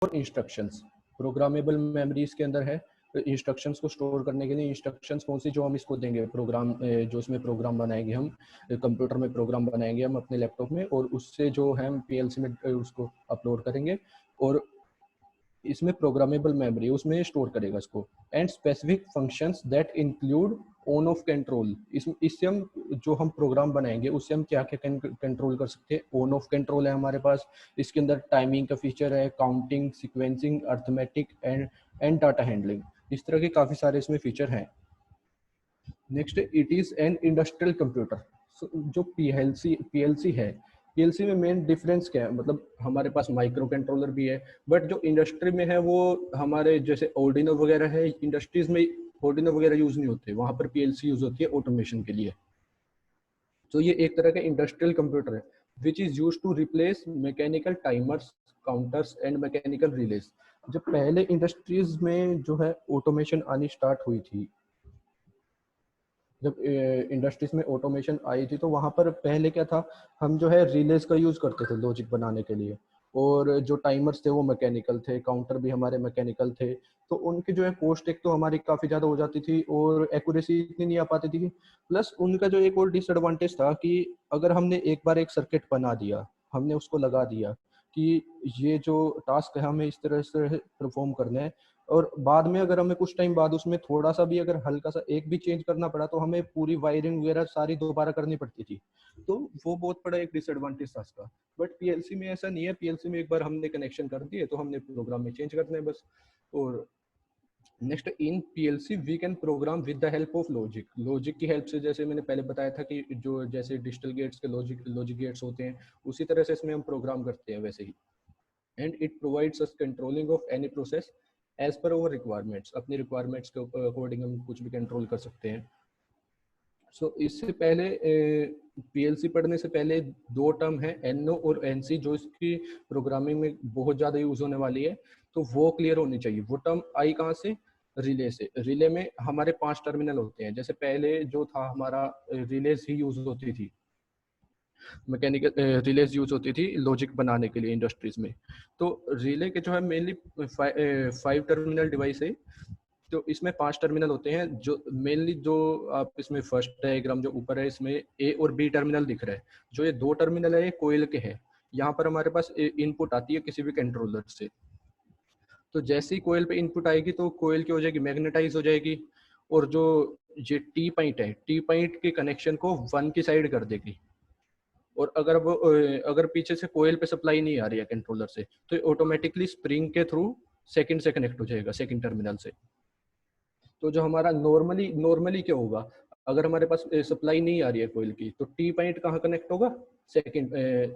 और instructions, programmable memory इसके अंदर है। इंस्ट्रक्शंस को स्टोर करने के लिए इंस्ट्रक्शंस कौन सी जो हम इसको देंगे, प्रोग्राम जो इसमें प्रोग्राम बनाएंगे हम, कंप्यूटर में प्रोग्राम बनाएंगे हम अपने लैपटॉप में, और उससे जो है हम पीएलसी में उसको अपलोड करेंगे, और इसमें प्रोग्रामेबल मेमोरी उसमें स्टोर करेगा इसको। And specific functions that include on off control, इससे हम जो हम प्रोग्राम बनाएंगे उससे हम क्या क्या कंट्रोल कर सकते हैं। ऑन ऑफ कंट्रोल है हमारे पास, इसके अंदर टाइमिंग का फीचर है, counting, sequencing, arithmetic and data handling, इस तरह के काफ़ी सारे इसमें फीचर हैं। Next, it is an industrial computer. जो पीएलसी है, पीएलसी में मेन डिफरेंस क्या है, मतलब हमारे पास माइक्रो कंट्रोलर भी है, बट जो इंडस्ट्री में है वो हमारे जैसे ऑर्डिनो वगैरह है, इंडस्ट्रीज में ऑर्डिनो वगैरह यूज नहीं होते, वहां पर पीएलसी यूज होती है ऑटोमेशन के लिए। तो ये एक तरह का इंडस्ट्रियल कंप्यूटर है which is use to replace mechanical timers, counters and mechanical relays. जब पहले इंडस्ट्रीज में जो है ऑटोमेशन आनी स्टार्ट हुई थी, जब इंडस्ट्रीज में ऑटोमेशन आई थी, तो वहाँ पर पहले क्या था, हम जो है रिलेज का यूज़ करते थे लॉजिक बनाने के लिए, और जो टाइमर्स थे वो मैकेनिकल थे, काउंटर भी हमारे मैकेनिकल थे। तो उनकी जो है कॉस्ट एक तो हमारी काफ़ी ज़्यादा हो जाती थी, और एक्यूरेसी इतनी नहीं आ पाती थी। प्लस उनका जो एक और डिसएडवांटेज था कि अगर हमने एक बार एक सर्किट बना दिया, हमने उसको लगा दिया कि ये जो टास्क है हमें इस तरह से परफॉर्म करना है, और बाद में अगर हमें कुछ टाइम बाद उसमें थोड़ा सा भी अगर हल्का सा एक भी चेंज करना पड़ा, तो हमें पूरी वायरिंग वगैरह सारी दोबारा करनी पड़ती थी। तो वो बहुत बड़ा एक डिसएडवांटेज था इसका। बट पीएलसी में ऐसा नहीं है, पीएलसी में एक बार हमने कनेक्शन कर दिए तो हमने प्रोग्राम में चेंज करना है बस। और next, in PLC we can program with the help of logic. Logic की हेल्प से, जैसे मैंने पहले बताया था कि जो जैसे डिजिटल गेट्स के लॉजिक गेट्स होते हैं, उसी तरह से इसमें हम प्रोग्राम करते हैं वैसे ही। And it provides us controlling of any process as per over requirements, अपनी रिक्वायरमेंट्स के अकॉर्डिंग हम कुछ भी कंट्रोल कर सकते हैं। सो इससे पहले पीएलसी पढ़ने से पहले दो टर्म है, एनओ और एनसी, जो इसकी प्रोग्रामिंग में बहुत ज़्यादा यूज होने वाली है, तो वो क्लियर होनी चाहिए। वो टर्म आई कहाँ से, रिले से। रिले में हमारे 5 टर्मिनल होते हैं, जैसे पहले जो था हमारा रिलेज ही यूज होती थी, मैकेनिकल रिलेज यूज होती थी लॉजिक बनाने के लिए इंडस्ट्रीज में। तो रिले के जो है मेनली 5 टर्मिनल डिवाइस है। तो इसमें 5 टर्मिनल होते हैं, जो मेनली जो आप इसमें फर्स्ट डायग्राम जो ऊपर है, इसमें ए और बी टर्मिनल दिख रहा है। जो ये 2 टर्मिनल है ये कोयल के हैं। यहाँ पर हमारे पास इनपुट आती है किसी भी कंट्रोलर से। तो जैसे ही कोयल पे इनपुट आएगी तो कोयल की हो जाएगी मैग्नेटाइज हो जाएगी, और जो ये टी पॉइंट है, टी पॉइंट के कनेक्शन को 1 की साइड कर देगी। और अगर वो अगर पीछे से कोयल पे सप्लाई नहीं आ रही है कंट्रोलर से, तो ऑटोमेटिकली स्प्रिंग के थ्रू सेकंड से कनेक्ट हो जाएगा, सेकंड टर्मिनल से। तो जो हमारा नॉर्मली नॉर्मली क्या होगा, अगर हमारे पास सप्लाई नहीं आ रही है कोयल की, तो टी पॉइंट कहाँ कनेक्ट होगा, सेकंड,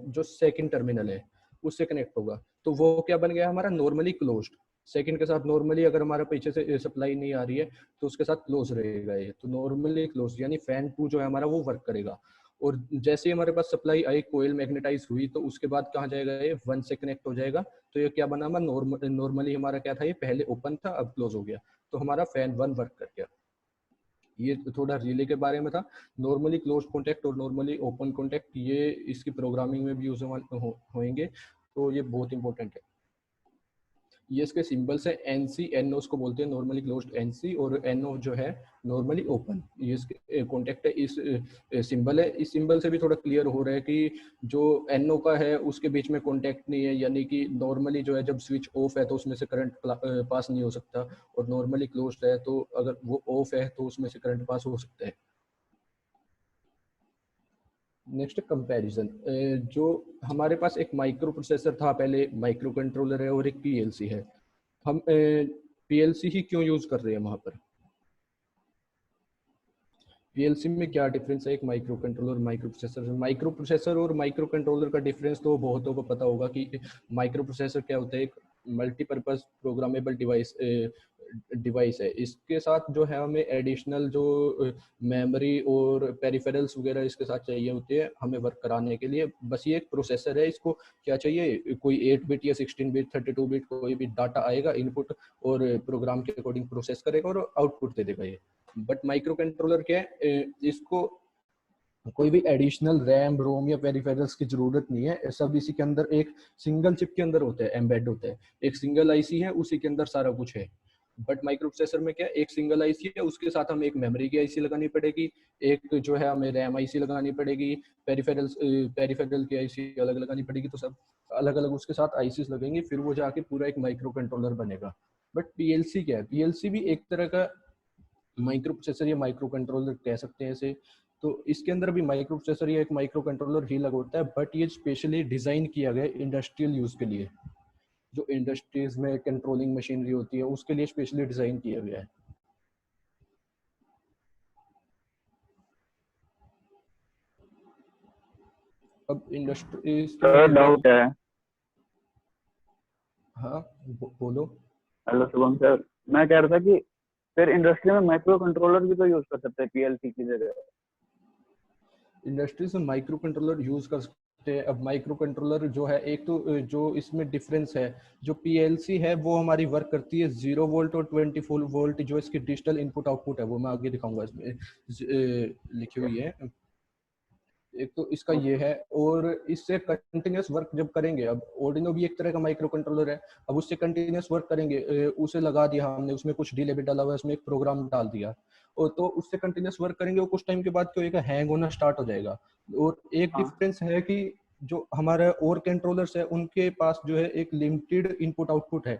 जो सेकंड टर्मिनल है उससे कनेक्ट होगा। तो वो क्या बन गया हमारा, नॉर्मली क्लोज्ड। सेकंड के साथ नॉर्मली अगर हमारे पीछे से सप्लाई नहीं आ रही है तो उसके साथ क्लोज रहेगा ये, तो नॉर्मली क्लोज, यानी फैन 2 जो है हमारा वो वर्क करेगा। और जैसे ही हमारे पास सप्लाई आई, कोयल मैग्नेटाइज हुई, तो उसके बाद कहाँ जाएगा, ये 1 से कनेक्ट हो जाएगा। तो ये क्या बना हमारा, नॉर्मली हमारा क्या था, ये पहले ओपन था अब क्लोज हो गया, तो हमारा फैन 1 वर्क कर गया। ये थोड़ा रिले के बारे में था। नॉर्मली क्लोज कॉन्टैक्ट और नॉर्मली ओपन कॉन्टैक्ट, ये इसकी प्रोग्रामिंग में भी यूज होंगे, तो ये बहुत इंपॉर्टेंट है। ये इसके सिंबल्स है, एन सी, एन ओ उसको बोलते हैं नॉर्मली क्लोज्ड एन सी, और एन ओ जो है नॉर्मली ओपन, ये इसके कॉन्टेक्ट है। इस सिंबल है, इस सिंबल से भी थोड़ा क्लियर हो रहा है कि जो एन ओ का है उसके बीच में कॉन्टेक्ट नहीं है, यानी कि नॉर्मली जो है जब स्विच ऑफ है तो उसमें से करंट पास नहीं हो सकता, और नॉर्मली क्लोज्ड है तो अगर वो ऑफ है तो उसमें से करंट पास हो सकता है। Next, comparison. जो हमारे पास एक माइक्रो प्रोसेसर था पहले, माइक्रो कंट्रोलर है, और एक पीएलसी है। हम पीएलसी ही क्यों यूज कर रहे हैं वहां पर, पीएलसी में क्या डिफरेंस है एक micro controller micro processor. Micro processor और माइक्रो कंट्रोलर का डिफरेंस तो बहुतों को पता होगा कि माइक्रो प्रोसेसर क्या होता है, एक मल्टीपर्पज प्रोग्रामेबल डिवाइस है। इसके साथ जो है हमें एडिशनल जो मेमोरी और पेरिफेरल्स वगैरह इसके साथ चाहिए होते हैं हमें वर्क कराने के लिए। बस ये एक प्रोसेसर है, इसको क्या चाहिए, कोई 8 बिट या 16 बिट 32 बिट कोई भी डाटा आएगा इनपुट, और प्रोग्राम के अकॉर्डिंग प्रोसेस करेगा और आउटपुट दे देगा ये। बट माइक्रो कंट्रोलर क्या है, इसको कोई भी एडिशनल रैम रोम या पेरिफेरल्स की जरूरत नहीं है, सब इसी के अंदर एक सिंगल चिप के अंदर होते हैं, एम्बेड होते हैं। एक सिंगल आईसी है, उसी के अंदर सारा कुछ है। बट माइक्रो प्रोसेसर में क्या, एक सिंगल आईसी है, उसके साथ हमें एक मेमोरी की आईसी लगानी पड़ेगी, एक जो है हमें रैम आईसी लगानी पड़ेगी, पेरिफेरल की आईसी अलग लगानी पड़ेगी। तो सब अलग अलग उसके साथ आईसीज लगेंगे, फिर वो जाके पूरा एक माइक्रो कंट्रोलर बनेगा। बट पीएलसी क्या है, पीएलसी भी एक तरह का माइक्रो प्रोसेसर या माइक्रो कंट्रोलर कह सकते हैं इसे। तो इसके अंदर भी माइक्रो प्रोसेसर या एक माइक्रो कंट्रोलर ही लगा होता है, बट ये स्पेशली डिजाइन किया गया है इंडस्ट्रियल यूज के लिए। जो इंडस्ट्रीज में कंट्रोलिंग मशीनरी होती है उसके लिए स्पेशली डिजाइन किया गया है। अब इंडस्ट्रीज के सर अंदर क्या। डाउट है। हाँ, बोलो। हेलो शुभम सर, मैं कह रहा था कि फिर इंडस्ट्री में माइक्रो कंट्रोलर भी तो यूज कर सकते हैं पीएलसी की जगह। इंडस्ट्रीज में माइक्रो कंट्रोलर यूज कर सकते हैं। अब माइक्रो कंट्रोलर जो है, एक तो जो इसमें डिफरेंस है, जो पीएलसी है वो हमारी वर्क करती है 0 वोल्ट और 24 वोल्ट। जो इसकी डिजिटल इनपुट आउटपुट है वो मैं आगे दिखाऊंगा, इसमें लिखी हुई है। एक तो इसका ये है, और इससे कंटिन्यूस वर्क जब करेंगे, अब ऑर्डिनो भी एक तरह का माइक्रो कंट्रोलर है। अब उससे कंटिन्यूस वर्क करेंगे, उसे लगा दिया हमने, उसमें कुछ डिले भी डाला हुआ है, उसमें एक प्रोग्राम डाल दिया, और तो उससे कंटिन्यूस वर्क करेंगे, वो कुछ टाइम के बाद क्या होगा, हैंग होना स्टार्ट हो जाएगा। और एक हाँ। डिफरेंस है कि जो हमारे और कंट्रोलर्स है उनके पास जो है एक लिमिटेड इनपुट आउटपुट है।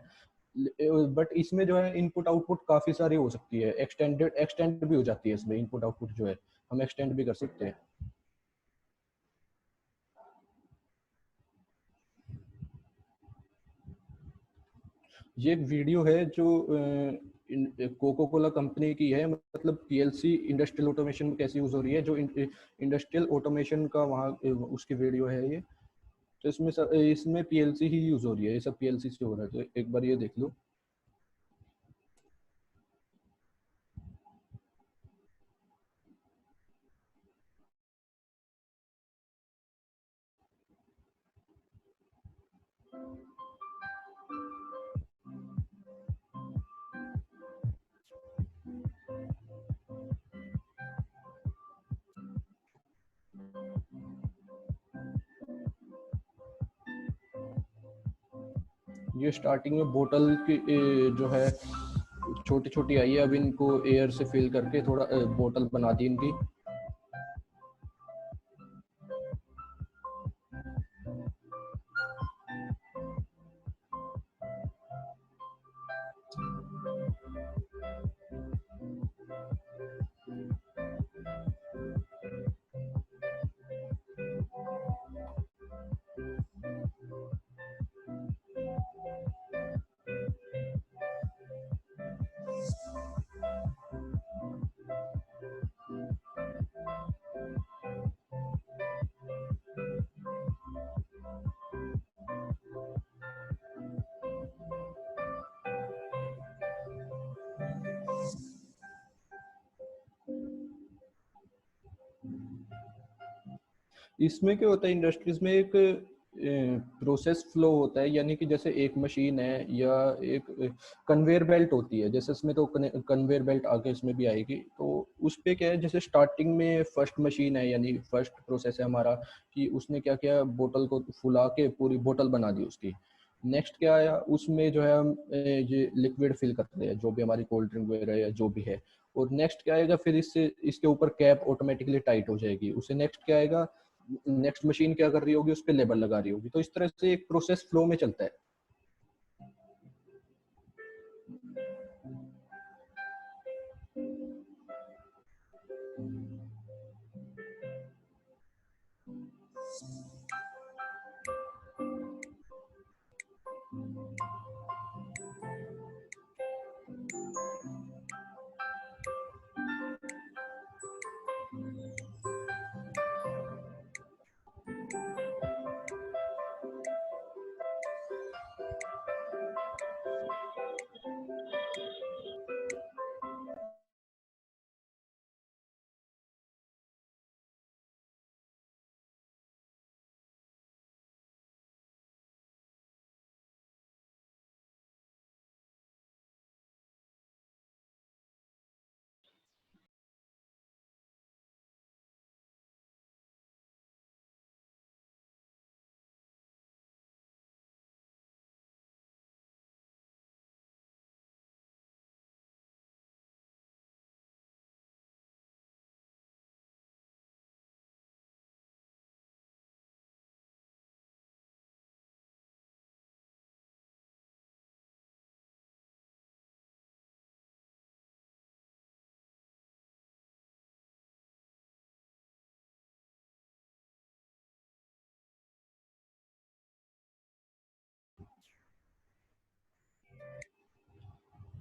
बट इसमें जो है इनपुट आउटपुट काफी सारी हो सकती है, एक्सटेंड भी हो जाती है इसमें इनपुट आउटपुट जो है, हम एक्सटेंड भी कर सकते हैं। ये एक वीडियो है जो कोको कोला कंपनी की है, मतलब पीएलसी इंडस्ट्रियल ऑटोमेशन में कैसे यूज हो रही है, जो इंडस्ट्रियल ऑटोमेशन का वहाँ उसकी वीडियो है ये। तो इसमें पीएलसी ही यूज हो रही है, ये सब पीएलसी से हो रहा है, तो एक बार ये देख लो। ये स्टार्टिंग में बोतल की जो है छोटी छोटी आई है, अब इनको एयर से फिल करके थोड़ा बोतल बना दी इनकी। इसमें क्या होता है, इंडस्ट्रीज में एक प्रोसेस फ्लो होता है, यानी कि जैसे एक मशीन है या एक कन्वेयर बेल्ट होती है, जैसे इसमें तो कन्वेयर बेल्ट आगे इसमें भी आएगी। तो उस पे क्या है, जैसे स्टार्टिंग में फर्स्ट मशीन है, यानी फर्स्ट प्रोसेस है हमारा, कि उसने क्या किया, बोतल को फुला के पूरी बोतल बना दी उसकी। नेक्स्ट क्या आया, उसमें जो है हम ये लिक्विड फिल करते हैं, जो भी हमारी कोल्ड ड्रिंक वगैरह या जो भी है। और नेक्स्ट क्या आएगा, फिर इससे इसके ऊपर कैप ऑटोमेटिकली टाइट हो जाएगी। उसे नेक्स्ट क्या आएगा, नेक्स्ट मशीन क्या कर रही होगी, उस पर लेबल लगा रही होगी। तो इस तरह से एक प्रोसेस फ्लो में चलता है।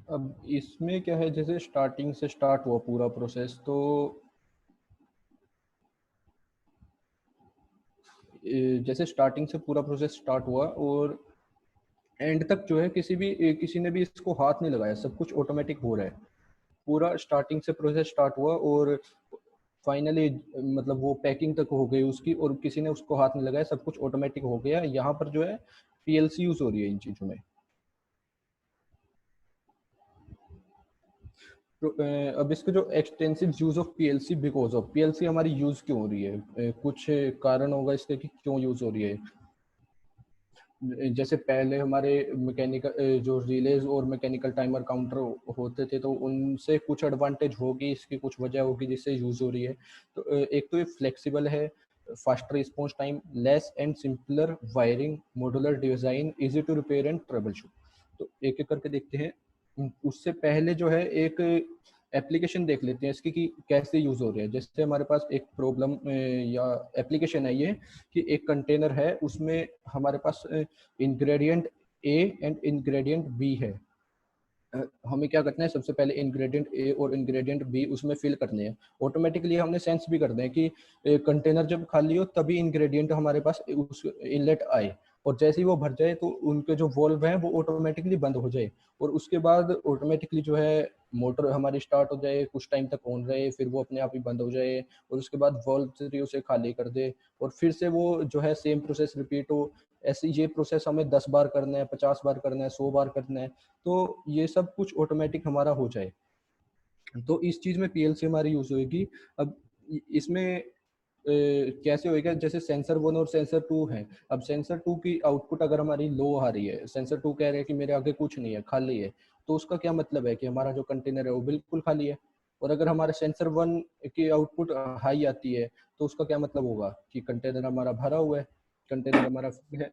अब इसमें क्या है, जैसे स्टार्टिंग से स्टार्ट हुआ पूरा प्रोसेस, तो जैसे स्टार्टिंग से पूरा प्रोसेस स्टार्ट हुआ और एंड तक जो है किसी ने भी इसको हाथ नहीं लगाया, सब कुछ ऑटोमेटिक हो रहा है। पूरा स्टार्टिंग से प्रोसेस स्टार्ट हुआ और फाइनली मतलब वो पैकिंग तक हो गई उसकी, और किसी ने उसको हाथ नहीं लगाया, सब कुछ ऑटोमेटिक हो गया। यहाँ पर जो है पीएलसी यूज हो रही है इन चीज़ों में। तो अब इसका जो extensive use of PLC, because of PLC हमारी यूज क्यों हो रही है, कुछ कारण होगा इसके कि क्यों यूज हो रही है। जैसे पहले हमारे मैकेनिकल जो रिलेज और मैकेनिकल टाइमर काउंटर होते थे, तो उनसे कुछ एडवांटेज होगी, इसकी कुछ वजह होगी जिससे यूज हो रही है। तो एक तो ये फ्लेक्सिबल है, faster response time, less and simpler wiring, modular design, easy to repair and troubleshoot. तो एक एक करके देखते हैं। उससे पहले जो है एक एप्लीकेशन देख लेते हैं इसकी कि कैसे यूज हो रही है। जैसे हमारे पास एक प्रॉब्लम या एप्लीकेशन है ये, कि एक कंटेनर है, उसमें हमारे पास ingredient A and ingredient B है। हमें क्या करना है, सबसे पहले इंग्रेडिएंट ए और इंग्रेडिएंट बी उसमें फिल करने हैं। ऑटोमेटिकली हमने सेंस भी कर दें कि कंटेनर जब खाली हो तभी इंग्रेडिएंट हमारे पास उस इनलेट आए, और जैसे ही वो भर जाए तो उनके जो वॉल्व हैं वो ऑटोमेटिकली बंद हो जाए, और उसके बाद ऑटोमेटिकली जो है मोटर हमारी स्टार्ट हो जाए, कुछ टाइम तक ऑन रहे, फिर वो अपने आप ही बंद हो जाए, और उसके बाद वॉल्व थ्री उसे खाली कर दे, और फिर से वो जो है सेम प्रोसेस रिपीट हो। ऐसे ये प्रोसेस हमें 10 बार करना है, 50 बार करना है, 100 बार करना है, तो ये सब कुछ ऑटोमेटिक हमारा हो जाए। तो इस चीज में पीएलसी हमारी यूज होगी। अब इसमें कैसे होएगा, जैसे सेंसर वन और सेंसर टू है। अब सेंसर टू की आउटपुट अगर हमारी लो आ रही है, सेंसर टू कह रहे हैं कि मेरे आगे कुछ नहीं है, खाली है, तो उसका क्या मतलब है कि हमारा जो कंटेनर है वो बिल्कुल खाली है। और अगर हमारे सेंसर वन की आउटपुट हाई आती है, तो उसका क्या मतलब होगा कि कंटेनर हमारा भरा हुआ है, कंटेनर हमारा फुल है।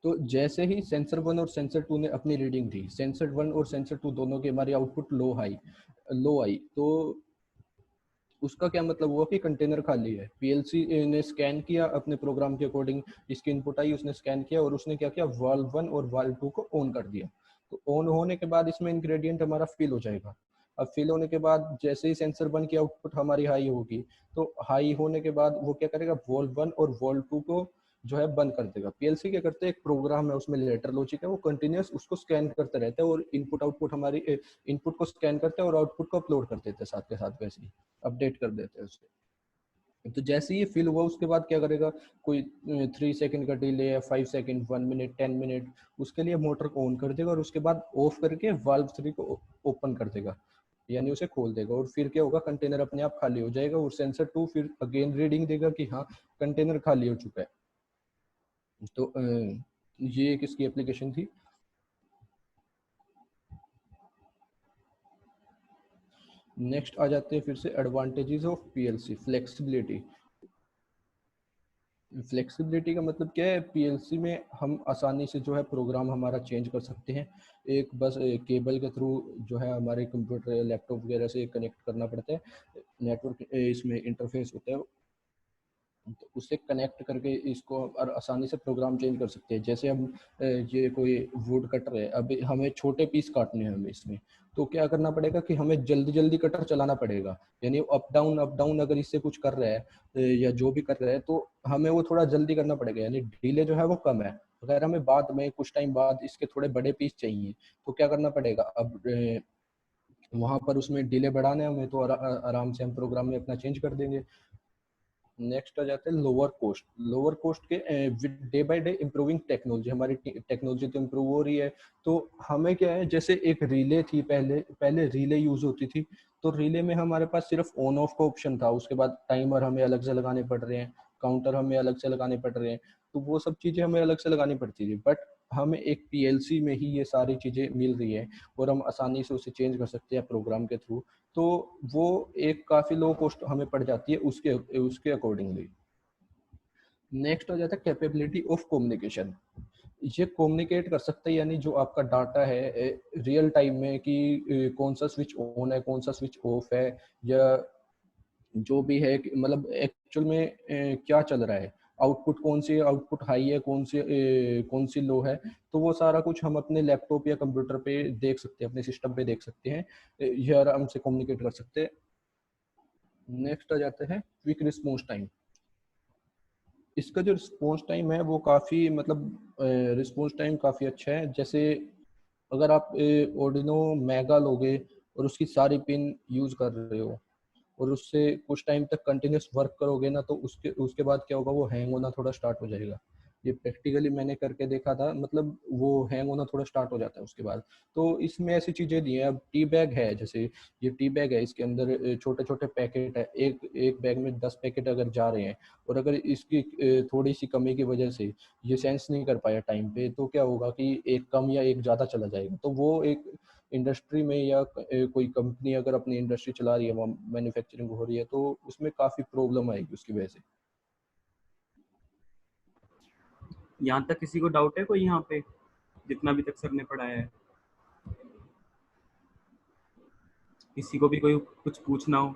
तो जैसे ही सेंसर वन और सेंसर टू ने अपनी रीडिंग दी, सेंसर वन और सेंसर टू दोनों की हमारी आउटपुट लो आई, तो उसका क्या मतलब हुआ कि कंटेनर खाली है। पीएलसी ने स्कैन किया अपने प्रोग्राम के अकॉर्डिंग, इसकी इनपुट आई, उसने स्कैन किया और उसने क्या किया, वाल्व वन और वाल्व टू को ऑन कर दिया। तो ऑन होने के बाद इसमें इंग्रेडिएंट हमारा फिल हो जाएगा। अब फिल होने के बाद जैसे ही सेंसर वन की आउटपुट हमारी हाई होगी, तो हाई होने के बाद वो क्या करेगा, वॉल्व वन और वॉल्व टू को जो है बंद कर देगा। पीएलसी क्या करते हैं, एक प्रोग्राम है उसमें लेटर लॉजिक है, वो कंटिन्यूस उसको स्कैन करते रहते हैं, और इनपुट आउटपुट हमारी इनपुट को स्कैन करते हैं और आउटपुट को अपलोड कर देते हैं साथ के साथ, वैसे ही अपडेट कर देते हैं उसे। तो जैसे ही ये फिल हुआ उसके बाद क्या करेगा, कोई 3 सेकंड का डिले है, 5 सेकंड, 1 मिनट, 10 मिनट, उसके लिए मोटर को ऑन कर देगा, और उसके बाद ऑफ करके वाल्व थ्री को ओपन कर देगा, यानी उसे खोल देगा। और फिर क्या होगा, कंटेनर अपने आप खाली हो जाएगा, और सेंसर टू फिर अगेन रीडिंग देगा कि हाँ कंटेनर खाली हो चुका है। तो ये एक इसकी एप्लीकेशन थी। नेक्स्ट आ जाते हैं फिर से advantages of PLC, flexibility. Flexibility का मतलब क्या है, पीएलसी में हम आसानी से जो है प्रोग्राम हमारा चेंज कर सकते हैं। एक बस केबल के थ्रू जो है हमारे कंप्यूटर लैपटॉप वगैरह से कनेक्ट करना पड़ता है, नेटवर्क इसमें इंटरफेस होता है, तो उससे कनेक्ट करके इसको और आसानी से प्रोग्राम चेंज कर सकते हैं। जैसे हम ये कोई वुड कटर है, अब हमें छोटे पीस काटने हैं हमें इसमें, तो क्या करना पड़ेगा कि हमें जल्दी जल्दी कटर चलाना पड़ेगा, यानी अप डाउन अगर इससे कुछ कर रहा है या जो भी कर रहा है, तो हमें वो थोड़ा जल्दी करना पड़ेगा, यानी डिले जो है वो कम है। अगर हमें बाद में कुछ टाइम बाद इसके थोड़े बड़े पीस चाहिए, तो क्या करना पड़ेगा, अब वहां पर उसमें डिले बढ़ाना है हमें, तो आराम से हम प्रोग्राम में अपना चेंज कर देंगे। नेक्स्ट आ जाते हैं लोअर कोस्ट। लोअर कोस्ट के day by day improving technology, हमारी टेक्नोलॉजी तो इम्प्रूव हो रही है, तो हमें क्या है, जैसे एक रिले थी, पहले पहले रिले यूज होती थी, तो रिले में हमारे पास सिर्फ ऑन ऑफ का ऑप्शन था, उसके बाद टाइमर हमें अलग से लगाने पड़ रहे हैं, काउंटर हमें अलग से लगाने पड़ रहे हैं, तो वो सब चीज़ें हमें अलग से लगानी पड़ती थी। बट हमें एक पीएलसी में ही ये सारी चीज़ें मिल रही है, और हम आसानी से उसे चेंज कर सकते हैं प्रोग्राम के थ्रू। तो वो एक काफ़ी लो कॉस्ट हमें पड़ जाती है उसके उसके अकॉर्डिंगली। नेक्स्ट हो जाता है कैपेबिलिटी ऑफ कम्युनिकेशन। ये कम्युनिकेट कर सकते हैं, यानी जो आपका डाटा है रियल टाइम में कि कौन सा स्विच ऑन है, कौन सा स्विच ऑफ है, या जो भी है मतलब एक्चुअल में क्या चल रहा है, आउटपुट कौन सी आउटपुट हाई है, कौन सी लो है, तो वो सारा कुछ हम अपने लैपटॉप या कंप्यूटर पे देख सकते हैं, अपने सिस्टम पे देख सकते हैं, ये आराम से कम्युनिकेट कर सकते हैं। नेक्स्ट आ जाते हैं क्विक रिस्पॉन्स टाइम। इसका जो रिस्पॉन्स टाइम है वो काफ़ी मतलब रिस्पॉन्स टाइम काफ़ी अच्छा है। जैसे अगर आप ऑर्डिनो मेगा लोगे और उसकी सारी पिन यूज़ कर रहे हो और उससे कुछ टाइम तक कंटिन्यूस वर्क करोगे ना, तो उसके उसके बाद क्या होगा, वो हैंग होना थोड़ा स्टार्ट हो जाएगा। ये प्रैक्टिकली मैंने करके देखा था, मतलब वो हैंग होना थोड़ा स्टार्ट हो जाता है उसके बाद। तो इसमें ऐसी चीज़ें नहीं है। अब टी बैग है, जैसे ये टी बैग है, इसके अंदर छोटे छोटे पैकेट है, एक एक बैग में 10 पैकेट अगर जा रहे हैं, और अगर इसकी थोड़ी सी कमी की वजह से ये सेंस नहीं कर पाया टाइम पे, तो क्या होगा कि एक कम या एक ज़्यादा चला जाएगा। तो वो एक इंडस्ट्री में या कोई कंपनी अगर अपनी इंडस्ट्री चला रही है, मैन्युफैक्चरिंग हो रही है, तो उसमें काफ़ी प्रॉब्लम आएगी उसकी वजह से। यहाँ तक किसी को डाउट है कोई यहाँ पे, जितना भी तक सर ने पढ़ाया है? किसी को भी कोई कुछ पूछना हो,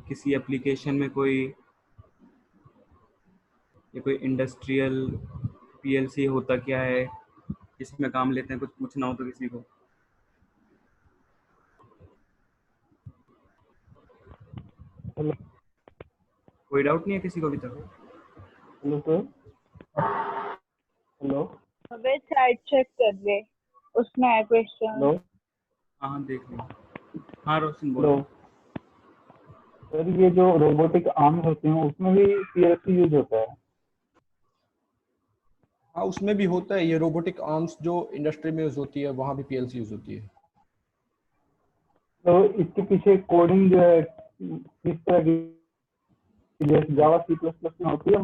किसी एप्लीकेशन में कोई, या कोई इंडस्ट्रियल पीएलसी होता क्या है, किसमें काम लेते हैं, कुछ पूछना हो तो किसी को? कोई डाउट नहीं है किसी को अभी तक? हेलो सर, हेलो अबे चैट चेक कर ले, उसमें है क्वेश्चन। हेलो हाँ देख लो। हाँ रोशन हेलो बोलो। सर, ये जो रोबोटिक आर्म होते हैं उसमें भी पीएलसी यूज होता है? हाँ, उसमें भी होता है। ये रोबोटिक आर्म्स जो इंडस्ट्री में यूज होती है, वहाँ भी पीएलसी यूज होती है। तो इसके पीछे कोडिंग जो है किस तरह की, जैसे जावा सी प्लस प्लस में होती है,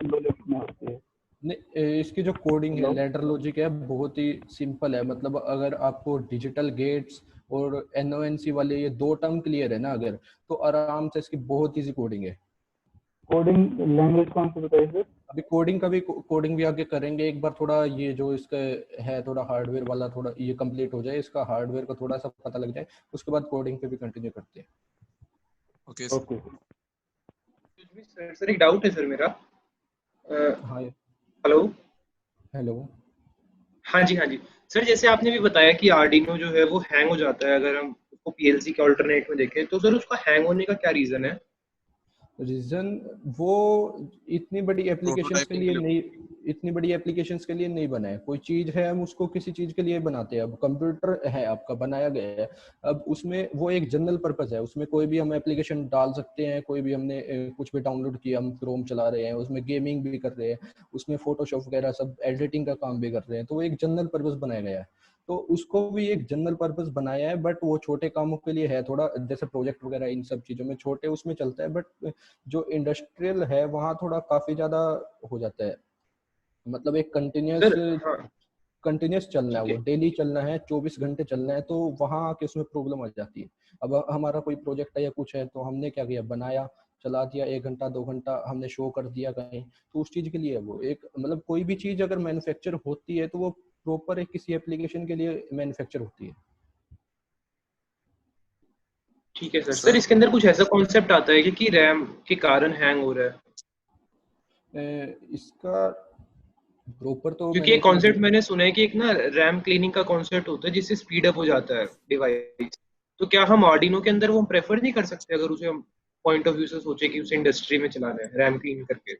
लॉजिक में होती है? नहीं, इसकी जो कोडिंग है, हेलो लैडर लॉजिक है, बहुत ही सिंपल है। मतलब अगर आपको डिजिटल गेट्स और एनओएनसी वाले ये दो टर्म क्लियर है ना अगर, तो आराम से इसकी बहुत इजी कोडिंग है। कोडिंग लैंग्वेज कौन सी बताइए सर? अभी कोडिंग भी आगे करेंगे। एक बार थोड़ा ये जो इसका है थोड़ा हार्डवेयर वाला थोड़ा ये कंप्लीट हो जाए, इसका हार्डवेयर का थोड़ा सा पता लग जाए, उसके बाद कोडिंग पे भी कंटिन्यू करते हैं। Okay sir. ओके सर एक डाउट है सर मेरा। हाँ, हेलो। हेलो। हाँ जी सर, जैसे आपने भी बताया कि आर्डिनो जो है वो हैंग हो जाता है अगर हम उसको पीएलसी के अल्टरनेट में देखें, तो सर उसका हैंग होने का क्या रीजन है? रीजन वो इतनी बड़ी एप्लीकेशंस के प्रोटोटाइपिंग लिए के लिए। नहीं, इतनी बड़ी एप्लीकेशंस के लिए नहीं बना है। कोई चीज है, हम उसको किसी चीज के लिए बनाते हैं। अब कंप्यूटर है आपका बनाया गया है, अब उसमें वो एक जनरल पर्पस है, उसमें कोई भी हम एप्लीकेशन डाल सकते हैं। कोई भी हमने कुछ भी डाउनलोड किया, हम क्रोम चला रहे हैं, उसमें गेमिंग भी कर रहे हैं, उसमें फोटोशॉप वगैरह सब एडिटिंग का काम भी कर रहे हैं, तो वो एक जनरल पर्पस बनाया गया है। तो उसको भी एक जनरल पर्पस बनाया है, बट वो छोटे कामों के लिए है, थोड़ा जैसे प्रोजेक्ट वगैरह इन सब चीजों में छोटे उसमें चलता है। बट जो इंडस्ट्रियल है वहाँ थोड़ा काफी ज्यादा हो जाता है। मतलब एक सर हाँ कंटिन्यूस चलना है, ठीक वो है। डेली चलना है, 24 घंटे चलना है, तो वहाँ आके उसमें प्रॉब्लम आ जाती है। अब हमारा कोई प्रोजेक्ट है या कुछ है, तो हमने क्या किया, बनाया, चला दिया, 1 घंटा 2 घंटा हमने शो कर दिया कहीं, तो उस चीज के लिए है वो एक। मतलब कोई भी चीज अगर मैन्युफैक्चर होती है तो वो प्रॉपर एक किसी एप्लीकेशन के लिए मैन्युफैक्चर होती है। ठीक है सर। सर इसके अंदर कुछ ऐसा कॉन्सेप्ट आता है कि रैम के कारण हैंग हो रहा है? इसका प्रॉपर तो क्योंकि मैंने एक इतना कॉन्सेप्ट मैंने सुना है कि एक ना रैम क्लीनिंग का कॉन्सेप्ट होता है जिससे स्पीड अप हो जाता है डिवाइस। तो क्या हम आर्डिनो के अंदर वो प्रेफर नहीं कर सकते, अगर उसे हम पॉइंट ऑफ व्यू से सोचे कि उसे इंडस्ट्री में चलाना है रैम क्लीन करके?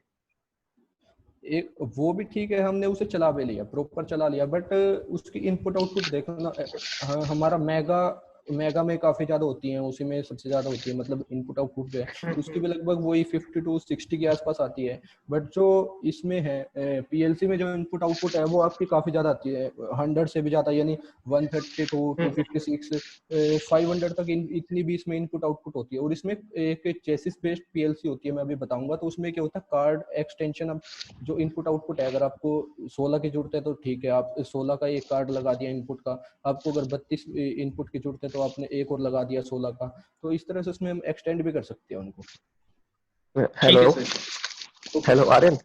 एक वो भी ठीक है, हमने उसे चला भी लिया, प्रॉपर चला लिया, बट उसकी इनपुट आउटपुट देखो ना। हमारा मेगा मेगा में काफी ज्यादा होती है, उसी में सबसे ज्यादा होती है, मतलब इनपुट आउटपुट जो है उसकी भी लगभग वही 50 to 60 के आसपास आती है। बट जो इसमें है पीएलसी में जो इनपुट आउटपुट है वो आपकी काफी ज्यादा आती है, 100 से भी ज्यादा, यानी 132 256 500 तक इतनी भी इसमें इनपुट आउटपुट होती है। और इसमें एक चेसिस बेस्ड पीएलसी होती है, मैं अभी बताऊंगा। तो उसमें क्या होता है, कार्ड एक्सटेंशन। अब जो इनपुट आउटपुट है, अगर आपको 16 की जरूरत है तो ठीक है, आप 16 का एक कार्ड लगा दिया इनपुट का। आपको अगर 32 इनपुट की जरूरत है तो आपने एक और लगा दिया 16 का। तो इस तरह से उसमें हम एक्सटेंड भी कर सकते हैं उनको। ठीक है सर। हेलो आर्यन।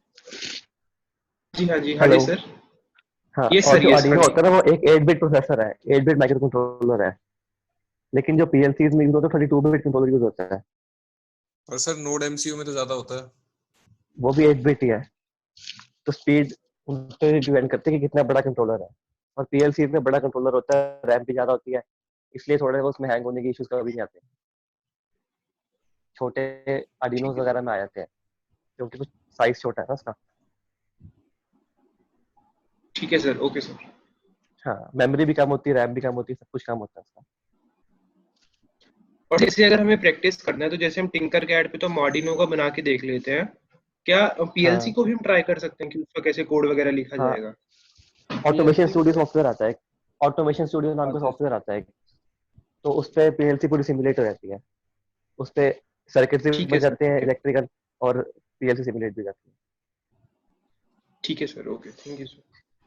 हाँ जी हेलो। सर। हाँ, यस और सर, जो यस आर्डिनो हाँ होता है ना वो एक 8 बिट प्रोसेसर है, 8 बिट माइक्रो कंट्रोलर है। लेकिन जो पीएलसीज में यूज होता है 32 बिट कंट्रोलर यूज होता है। और सर नोड एमसीयू में तो ज्यादा होता है। वो भी 8 बिट ही है, तो स्पीड उन पे डिपेंड करती है कि कितना बड़ा कंट्रोलर है। और पीएलसी में बड़ा कंट्रोलर होता है, रैम भी ज्यादा होती है, इसलिए थोड़े बहुत उसमें हैंग होने के इश्यूज कभी नहीं आते। छोटे ठीक आर्डिनोज है सर। वगैरह में आ जाते हैं, क्योंकि कुछ साइज छोटा है ना उसका। ठीक है सर, ओके सर। हाँ, मेमोरी भी कम होती है, रैम भी कम होती है, सब कुछ कम होता है उसका। और जैसे अगर हमें प्रैक्टिस करना है तो जैसे हम टिंकर कैड पे तो मॉडिनो का बना के देख लेते हैं, क्या पीएलसी हाँ को भी हम ट्राई कर सकते हैं कि उसका कैसे कोड वगैरह लिखा हाँ, जाएगा? ऑटोमेशन पीएलसी स्टूडियो सॉफ्टवेयर आता है, ऑटोमेशन स्टूडियो नाम का आता है। सॉफ्टवेयर आता है, तो उस पे पीएलसी पूरी सिमुलेट हो जाती है। उस पे सर्किट भी ठीक है बन सर, जाते हैं ठीक है। इलेक्ट्रिकल, और पीएलसी सिमुलेट भी हो जाती है। ठीक है sir, okay, thank you sir.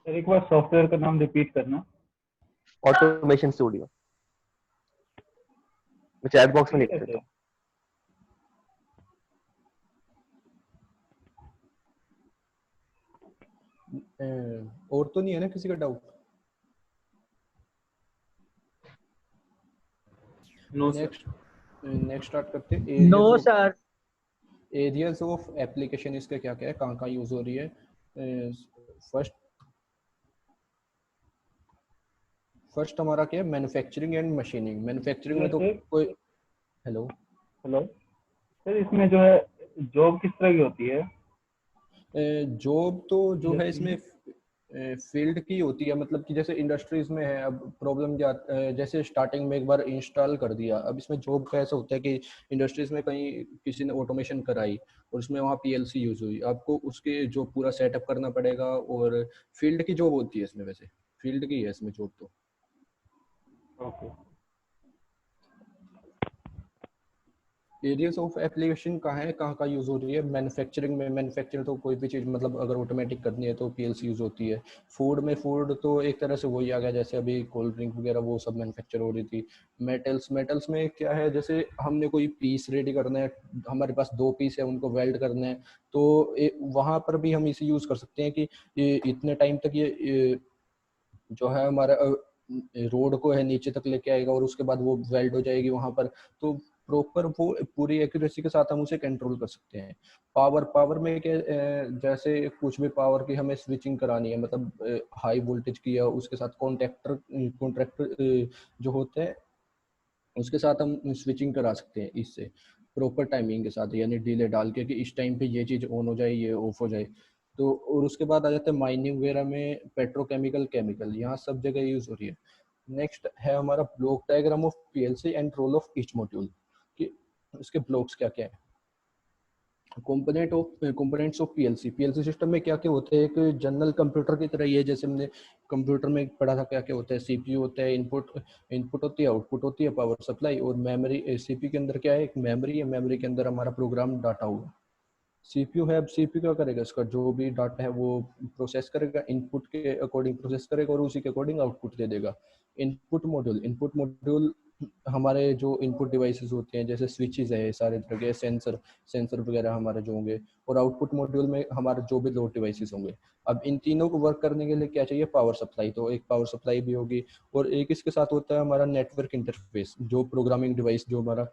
Sir एक बार सॉफ्टवेयर का नाम रिपीट करना। ऑटोमेशन स्टूडियो, मैं चैट बॉक्स में ठीक लिख है देता सर। हूँ। और तो नहीं है ना किसी का doubt? No sir. Next next start करते हैं। No sir. Areas of application इसके क्या क्या है, कहाँ कहाँ यूज हो रही है? फर्स्ट फर्स्ट हमारा क्या है, manufacturing and machining. Manufacturing hello में तो सर। कोई, हेलो, हेलो सर, इसमें जो है जॉब किस तरह की होती है जॉब तो जो है इंडस्ट्री इसमें में? फील्ड की होती है, मतलब कि जैसे इंडस्ट्रीज में है। अब प्रॉब्लम क्या, जैसे स्टार्टिंग में एक बार इंस्टॉल कर दिया, अब इसमें जॉब का ऐसा होता है कि इंडस्ट्रीज में कहीं किसी ने ऑटोमेशन कराई और उसमें वहाँ पीएलसी यूज हुई, आपको उसके जो पूरा सेटअप करना पड़ेगा। और फील्ड की जॉब होती है इसमें, वैसे फील्ड की है इसमें जॉब तो। ओके। एरियाज ऑफ एप्लीकेशन कहाँ है, कहाँ यूज हो रही है? मैन्युफैक्चरिंग में, मैन्युफैक्चरिंग तो कोई भी चीज़ मतलब अगर ऑटोमेटिक करनी है तो पीएलसी यूज होती है। फूड में, फूड तो एक तरह से वही आ गया, जैसे अभी कोल्ड ड्रिंक वगैरह वो सब मैन्युफैक्चर हो रही थी। मेटल्स में क्या है, जैसे हमने कोई पीस रेडी करना है, हमारे पास 2 पीस है, उनको वेल्ड करना है, तो वहाँ पर भी हम इसे यूज कर सकते हैं कि ये इतने टाइम तक ये जो है हमारा रोड को है नीचे तक लेके आएगा और उसके बाद वो वेल्ड हो जाएगी वहां पर। तो प्रॉपर वो पूरी एक्यूरेसी के साथ हम उसे कंट्रोल कर सकते हैं। पावर पावर में क्या, जैसे कुछ भी पावर की हमें स्विचिंग करानी है, मतलब हाई वोल्टेज की, या उसके साथ कॉन्ट्रैक्टर जो होते हैं उसके साथ हम स्विचिंग करा सकते हैं इससे, प्रॉपर टाइमिंग के साथ, यानी डिले डाल के कि इस टाइम पे ये चीज़ ऑन हो जाए, ये ऑफ हो जाए। तो और उसके बाद आ जाता है माइनिंग वगैरह में, पेट्रोकेमिकल, केमिकल, यहाँ सब जगह यूज हो रही है। नेक्स्ट है हमारा block diagram of PLC and role of each module, कि उसके ब्लॉक्स क्या क्या है। Components of PLC, PLC system में क्या क्या होते हैं, एक जनरल कंप्यूटर की तरह ही है, जैसे हमने कंप्यूटर में पढ़ा था क्या क्या होता है। सीपीयू होता है, इनपुट होती है, आउटपुट होती है, पावर सप्लाई, और मेमोरी। सीपीयू के अंदर क्या है, एक मेमोरी है, मेमोरी के अंदर हमारा प्रोग्राम डाटा होगा। सीपीयू है, अब सीपीयू क्या करेगा, इसका जो भी डाटा है वो प्रोसेस करेगा, इनपुट के अकॉर्डिंग प्रोसेस करेगा और उसी के अकॉर्डिंग आउटपुट दे देगा। इनपुट मॉड्यूल हमारे जो इनपुट डिवाइसेस होते हैं, जैसे स्विचेस है, सारे तरह के सेंसर वगैरह हमारे जो होंगे, और आउटपुट मॉड्यूल में हमारे जो भी लोड डिवाइसेस होंगे। अब इन तीनों को वर्क करने के लिए क्या चाहिए, पावर सप्लाई, तो एक पावर सप्लाई भी होगी। और एक इसके साथ होता है हमारा नेटवर्क इंटरफेस, जो प्रोग्रामिंग डिवाइस जो हमारा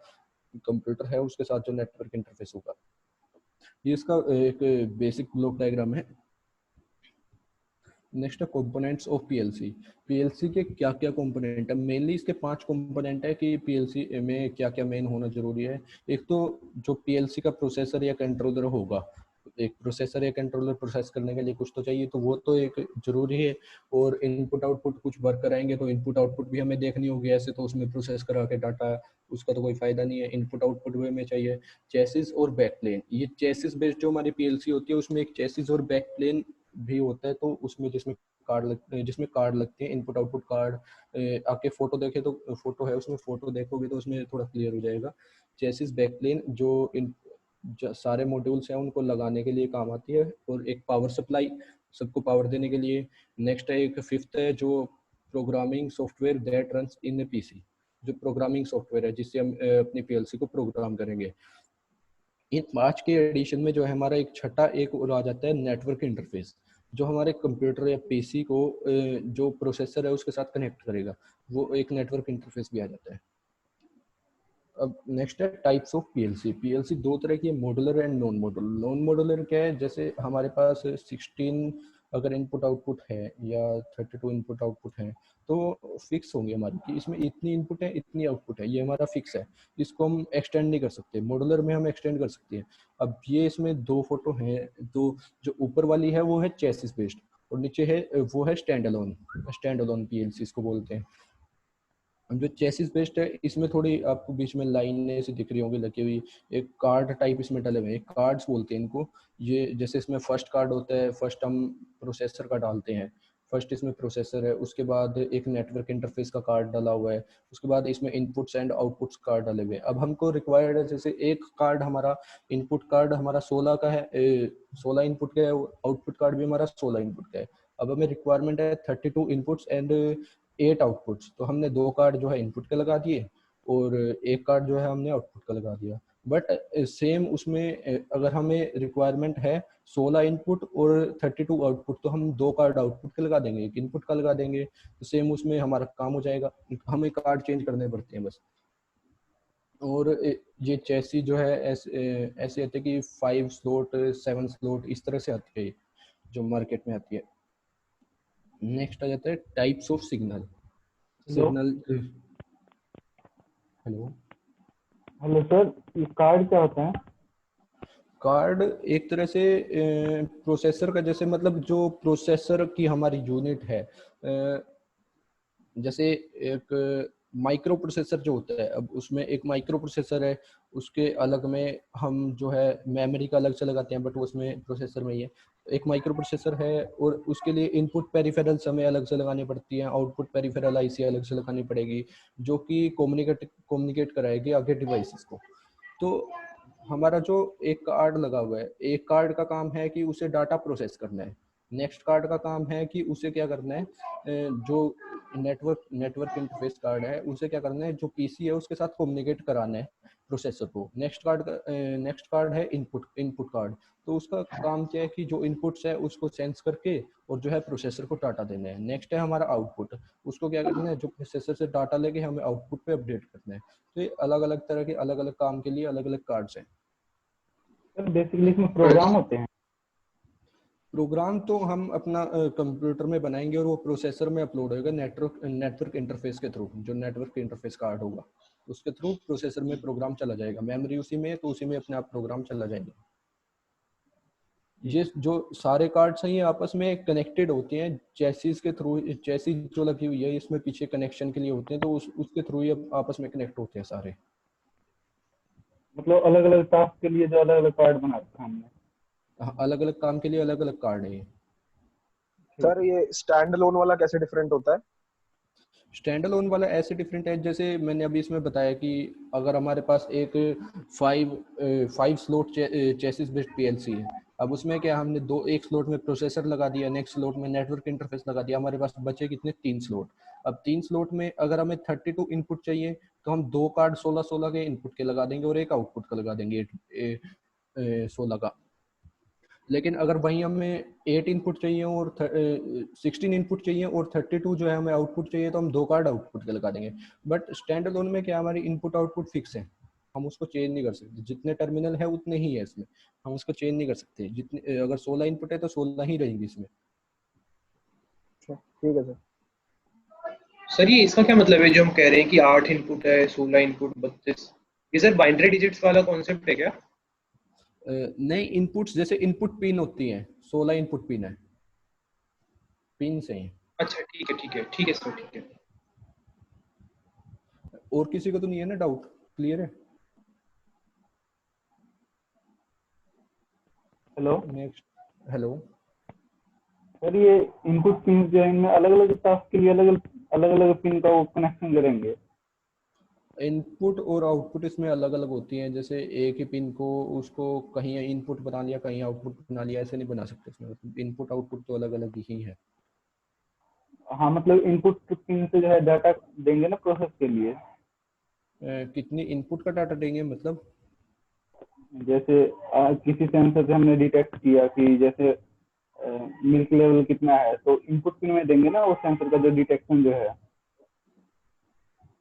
कंप्यूटर है उसके साथ जो नेटवर्क इंटरफेस होगा। ये इसका एक बेसिक ब्लॉक डायग्राम है। नेक्स्ट है कंपोनेंट्स ऑफ पीएलसी। पीएलसी के क्या क्या कंपोनेंट है, मेनली इसके 5 कंपोनेंट है कि पीएलसी में क्या क्या मेन होना जरूरी है। एक तो जो पीएलसी का प्रोसेसर या कंट्रोलर होगा, एक प्रोसेसर या कंट्रोलर प्रोसेस करने के लिए कुछ तो चाहिए, तो वो तो एक जरूरी है। और इनपुट आउटपुट कुछ वर्क कराएंगे तो इनपुट आउटपुट भी हमें देखनी होगी, ऐसे तो उसमें प्रोसेस करा के डाटा उसका तो कोई फायदा नहीं है, इनपुट आउटपुट भी हमें चाहिए। चेसिस और बैकप्लेन, ये चेसिस बेस्ड जो हमारी पीएलसी होती है उसमें एक चेसिस और बैकप्लेन भी होता है, तो उसमें जिसमें कार्ड लगते हैं, इनपुट आउटपुट कार्ड। आके फोटो देखे तो फोटो है उसमें, फोटो देखोगे तो उसमें थोड़ा क्लियर हो जाएगा। चेसिस बैकप्लेन जो इन सारे मॉड्यूल्स हैं उनको लगाने के लिए काम आती है, और एक पावर सप्लाई सबको पावर देने के लिए। नेक्स्ट है एक फिफ्थ है जो programming software that runs in A PC, जो प्रोग्रामिंग सॉफ्टवेयर है जिससे हम अपनी पीएलसी को प्रोग्राम करेंगे। इन 5 के एडिशन में जो है हमारा एक छठा एक और आ जाता है नेटवर्क इंटरफेस, जो हमारे कंप्यूटर या पीसी को जो प्रोसेसर है उसके साथ कनेक्ट करेगा, वो एक नेटवर्क इंटरफेस भी आ जाता है। अब नेक्स्ट है टाइप्स ऑफ पीएलसी। पीएलसी दो तरह की है, modular and non modular. Non modular क्या है, जैसे हमारे पास 16 अगर इनपुट आउटपुट है या 32 इनपुट आउटपुट है तो फिक्स होंगे हमारी कि इसमें इतनी इनपुट है इतनी आउटपुट है, ये हमारा फिक्स है, इसको हम एक्सटेंड नहीं कर सकते। मॉड्यूलर में हम एक्सटेंड कर सकते हैं। अब ये इसमें दो फोटो हैं, दो, जो ऊपर वाली है वो है चेसिस बेस्ड और नीचे है वो है स्टैंड अलोन पीएलसी इसको बोलते हैं। जो चेसिस बेस्ड है इसमें थोड़ी आपको बीच में लाइनें से दिख रही होंगी लगी हुई, एक कार्ड टाइप इसमें डले हुए हैं, कार्ड्स बोलते हैं इनको। ये जैसे इसमें फर्स्ट कार्ड होता है, फर्स्ट हम प्रोसेसर का डालते हैं, फर्स्ट इसमें प्रोसेसर है, उसके बाद एक नेटवर्क इंटरफेस का कार्ड डाला हुआ है, उसके बाद इसमें इनपुट्स एंड आउटपुट्स कार्ड डाले हुए हैं। अब हमको रिक्वायर्ड है, जैसे एक कार्ड हमारा इनपुट कार्ड हमारा 16 का है, 16 इनपुट का है, आउटपुट कार्ड भी हमारा 16 इनपुट का है। अब हमें रिक्वायरमेंट है 32 इनपुट्स एंड 8 आउटपुट्स, तो हमने दो कार्ड जो है इनपुट के लगा दिए और एक कार्ड जो है हमने आउटपुट का लगा दिया। बट सेम उसमें अगर हमें रिक्वायरमेंट है 16 इनपुट और 32 आउटपुट, तो हम दो कार्ड आउटपुट के लगा देंगे, एक इनपुट का लगा देंगे, तो सेम उसमें हमारा काम हो जाएगा। हमें कार्ड चेंज करने पड़ते हैं बस। और ये चेसी जो है ऐसे आते हैं कि 5 स्लॉट 7 स्लॉट इस तरह से आती है जो मार्केट में आती है। नेक्स्ट आ जाता है types of signal. Hello hello sir, ये कार्ड क्या होता है? कार्ड एक तरह से प्रोसेसर का, जैसे मतलब जो प्रोसेसर की हमारी यूनिट है, जैसे एक माइक्रो प्रोसेसर जो होता है, अब उसमें एक माइक्रो प्रोसेसर है, उसके अलग में हम जो है मेमोरी का अलग से लगाते हैं, बट वो उसमें प्रोसेसर में ही है। एक माइक्रो प्रोसेसर है और उसके लिए इनपुट पेरिफेरल्स हमें अलग से लगानी पड़ती हैं, आउटपुट पेरिफेरल आईसी अलग से लगानी पड़ेगी जो कि कम्युनिकेट कराएगी आगे डिवाइसेस को। तो हमारा जो एक कार्ड लगा हुआ है, एक कार्ड का काम है कि उसे डाटा प्रोसेस करना है, नेक्स्ट कार्ड का काम है कि उसे क्या करना है, जो नेटवर्क इंटरफेस कार्ड है उसे क्या करना है, जो पीसी है उसके साथ कम्युनिकेट कराना है प्रोसेसर को। नेक्स्ट कार्ड है इनपुट कार्ड, तो उसका काम क्या है कि जो इनपुट्स है उसको सेंस करके और जो है प्रोसेसर को डाटा देना है। नेक्स्ट है हमारा आउटपुट, उसको क्या करना है, जो प्रोसेसर से डाटा लेके हमें आउटपुट पे अपडेट करना है। तो ये अलग अलग तरह के अलग अलग काम के लिए अलग अलग कार्ड्स हैं। सर बेसिकली इसमें प्रोग्राम होते हैं? प्रोग्राम तो हम अपना कंप्यूटर में बनाएंगे और वो प्रोसेसर में अपलोड होगा नेटवर्क इंटरफेस के थ्रू। जो नेटवर्क इंटरफेस कार्ड होगा उसके थ्रू प्रोसेसर में प्रोग्राम चला जाएगा, मेमोरी उसी में, तो उसी में अपने आप प्रोग्राम चला जाएगा। ये जो सारे कार्ड्स हैं ये आपस में कनेक्टेड होते हैं चेसिस के थ्रू। चेसिस जो लगी हुई है इसमें पीछे कनेक्शन के लिए होते हैं, तो उसके थ्रू ये आपस में कनेक्ट होते हैं सारे। मतलब अलग अलग टास्क के लिए जो अलग अलग कार्ड बना रखा है हमने? अलग अलग काम के लिए अलग अलग कार्ड है ये। सर ये स्टैंड अलोन वाला कैसे डिफरेंट होता है? स्टैंड अलोन वाला ऐसे डिफरेंट है, जैसे मैंने अभी इसमें बताया कि अगर हमारे पास एक 5 स्लॉट चेसिस बेस्ड पीएलसी है, अब उसमें क्या हमने एक स्लॉट में प्रोसेसर लगा दिया, नेक्स्ट स्लॉट में नेटवर्क इंटरफेस लगा दिया, हमारे पास बचे कितने 3 स्लॉट। अब 3 स्लॉट में अगर हमें 32 इनपुट चाहिए तो हम दो कार्ड 16 के इनपुट के लगा देंगे और एक आउटपुट का लगा देंगे 16 का। लेकिन अगर वहीं हमें 8 इनपुट चाहिए और 16 इनपुट चाहिए और 32 जो है हमें आउटपुट चाहिए, तो हम दो कार्ड आउटपुट के लगा देंगे। बट स्टैंड अलोन में क्या हमारी इनपुट आउटपुट फिक्स है, हम उसको चेंज नहीं कर सकते। जितने टर्मिनल है उतने ही है इसमें, हम उसको चेंज नहीं कर सकते। जितने अगर 16 इनपुट है तो 16 ही रहेंगी इसमें। ठीक है सर। सर ये इसका क्या मतलब है जो हम कह रहे हैं कि 8 इनपुट है, 16 इनपुट, 32, ये सर बाइनरी डिजिट्स वाला कॉन्सेप्ट है क्या? नई इनपुट्स जैसे इनपुट पिन होती हैं, 16 इनपुट पिन है, पिन से ही। अच्छा ठीक है सर, ठीक है। और किसी को तो नहीं है ना डाउट? क्लियर है? Hello next. हेलो सर, ये इनपुट पिन जो है इनमें अलग अलग टास्क के लिए अलग अलग पिन का वो कनेक्शन करेंगे? इनपुट और आउटपुट इसमें अलग अलग होती हैं, जैसे एक ही पिन को उसको कहीं इनपुट बना लिया कहीं आउटपुट बना लिया, ऐसे नहीं बना सकते इसमें। इनपुट आउटपुट तो अलग अलग ही है। हाँ, मतलब इनपुट पिन से जो है डाटा देंगे ना प्रोसेस के लिए। कितनी इनपुट का डाटा देंगे मतलब? जैसे किसी सेंसर से हमने डिटेक्ट किया कि जैसे मिल्क लेवल कितना है, तो इनपुट पिन में देंगे ना वो सेंसर का जो डिटेक्शन जो है।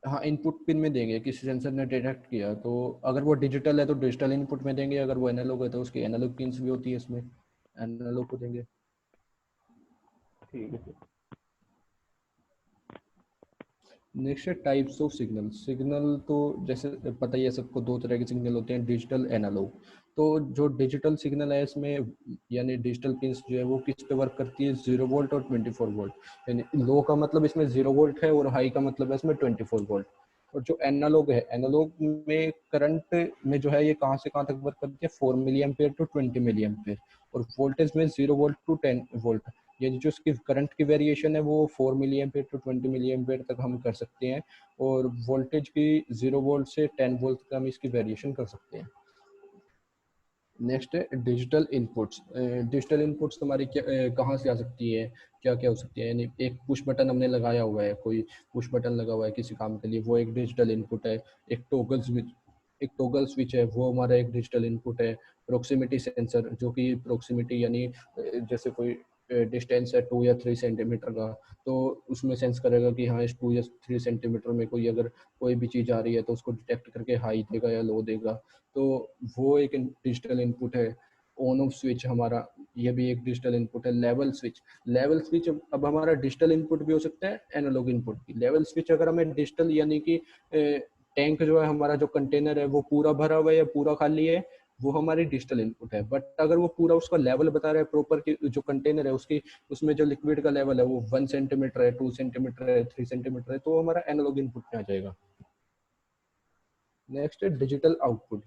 हाँ इनपुट पिन में देंगे, किसी सेंसर ने डिटेक्ट किया तो अगर वो डिजिटल है तो डिजिटल इनपुट में देंगे, अगर वो एनालॉग है तो उसकी एनालॉग पिन्स भी होती है इसमें, एनालॉग को देंगे। ठीक है सर। नेक्स्ट है टाइप्स ऑफ सिग्नल। सिग्नल तो जैसे पता ही है सबको, दो तरह के सिग्नल होते हैं, डिजिटल एनालॉग। तो जो डिजिटल सिग्नल है इसमें यानी डिजिटल पिंस जो है वो किस पे वर्क करती है, 0 वोल्ट और 24 वोल्ट। यानी लो का मतलब इसमें 0 वोल्ट है और हाई का मतलब है इसमें 24 वोल्ट। और जो एनालॉग है, एनालॉग में करंट में जो है ये कहाँ से कहाँ तक वर्क करती है, 4 milli ampere to 20 milli ampere. और वोल्टेज में 0 वोल्ट टू 10 वोल्ट, यानी जो इसकी करंट की वेरिएशन है वो 4 milli ampere to 20 milli ampere तक हम कर सकते हैं। और वोल्टेज की 0 वोल्ट से 10 वोल्ट तक हम इसकी वेरिएशन कर सकते हैं। नेक्स्ट है डिजिटल इनपुट्स। डिजिटल इनपुट्स हमारी कहाँ से आ सकती है, क्या क्या हो सकती है। यानी एक पुश बटन हमने लगाया हुआ है, कोई पुश बटन लगा हुआ है किसी काम के लिए, वो एक डिजिटल इनपुट है। एक टॉगल स्विच है, वो हमारा एक डिजिटल इनपुट है। प्रोक्सिमिटी सेंसर, जो कि प्रोक्सिमिटी यानी जैसे कोई डिस्टेंस है 2 या 3 सेंटीमीटर का, तो उसमें सेंस करेगा कि हाँ इस 2 या 3 सेंटीमीटर में कोई अगर कोई भी चीज़ आ रही है तो उसको डिटेक्ट करके हाई देगा या लो देगा। तो वो एक डिजिटल इनपुट है। ऑन ऑफ स्विच हमारा, ये भी एक डिजिटल इनपुट है। लेवल स्विच अब हमारा डिजिटल इनपुट भी हो सकता है, एनालॉग इनपुट भी। लेवल स्विच अगर हमें डिजिटल यानी कि टैंक जो है हमारा, जो कंटेनर है वो पूरा भरा हुआ है या पूरा खाली है, वो हमारी डिजिटल इनपुट है। बट अगर वो पूरा उसका लेवल बता रहा है प्रॉपर कि जो कंटेनर है उसकी, उसमें जो लिक्विड का लेवल है वो 1 सेंटीमीटर है, 2 सेंटीमीटर है, 3 सेंटीमीटर है, तो वो हमारा एनालॉग इनपुट में आ जाएगा। नेक्स्ट है डिजिटल आउटपुट।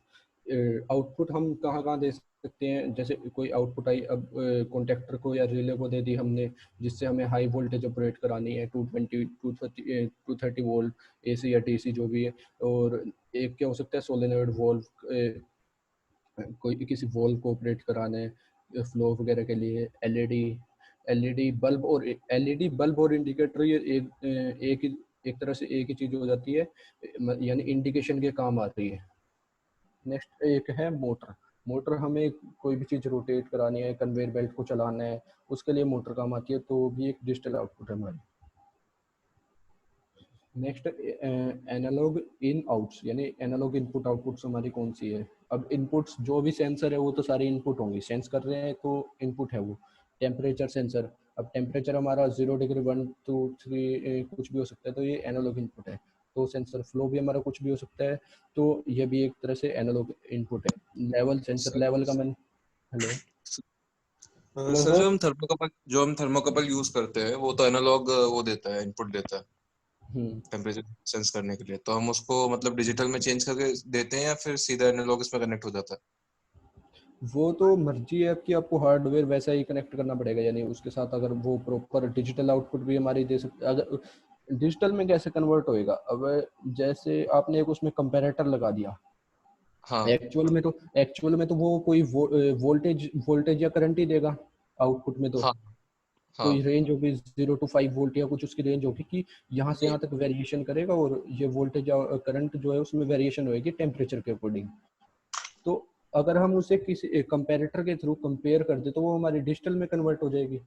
आउटपुट हम कहाँ कहाँ दे सकते हैं, जैसे कोई आउटपुट आई, अब कॉन्टेक्टर को या रिले को दे दी हमने, जिससे हमें हाई वोल्टेज ऑपरेट करानी है, 230 वोल्ट एसी या डीसी जो भी है। और एक क्या हो सकता है, सोलेनॉइड वॉल्व, कोई किसी वॉल्व को ऑपरेट कराना है फ्लो वगैरह के लिए। एलईडी बल्ब और इंडिकेटर, ये एक तरह से एक ही चीज़ हो जाती है, यानी इंडिकेशन के काम आ रही है। नेक्स्ट एक है मोटर। मोटर हमें कोई भी चीज़ रोटेट करानी है, कन्वेयर बेल्ट को चलाना है, उसके लिए मोटर काम आती है, तो भी एक डिजिटल आउटपुट है हमारी। नेक्स्ट एनालॉग इन आउट्स, यानी एनालॉग इनपुट आउटपुट्स हमारी कौन सी है। अब इनपुट्स जो भी सेंसर है वो तो सारे इनपुट होंगे, सेंस कर रहे हैं तो इनपुट है वो। टेम्परेचर सेंसर, अब टेम्परेचर हमारा 0 डिग्री 1 2 3 कुछ भी हो सकता है, तो ये एनालॉग इनपुट है। तो सेंसर फ्लो भी हमारा कुछ भी हो सकता है, तो ये भी एक तरह से एनालॉग इनपुट है। लेवल सेंसर, लेवल का मैंने, हेलो हेलो सर, सर। जो हम थर्मोकपल यूज करते हैं वो तो एनालॉग वो देता है, इनपुट देता है हम्म टेम्परेचर सेंस करने के लिए। तो हम उसको मतलब डिजिटल में चेंज करके देते हैं या फिर सीधा एनालॉग इसमें कनेक्ट हो जाता है? वो तो मर्जी है आपकी, आपको हार्डवेयर वैसा ही कनेक्ट करना पड़ेगा, यानी उसके साथ अगर वो प्रॉपर डिजिटल आउटपुट भी हमारी दे सकते। अगर डिजिटल में कैसे कन्वर्ट होएगा, अब जैसे आपने एक उसमें कंपैरेटर लगा दिया, हाँ एक्चुअल में तो वो कोई वोल्टेज या करंट ही देगा आउटपुट में। तो हाँ हाँ। कोई रेंज होगी 0 to 5 वोल्ट या कुछ उसकी रेंज होगी कि यहाँ से नहीं, यहाँ तक वेरिएशन करेगा, और ये वोल्टेज या करंट जो है उसमें वेरिएशन होगी टेम्परेचर के अकॉर्डिंग। तो अगर हम उसे किसी कंपैरेटर के थ्रू कंपेयर कर दे तो वो हमारी डिजिटल में कन्वर्ट हो जाएगी।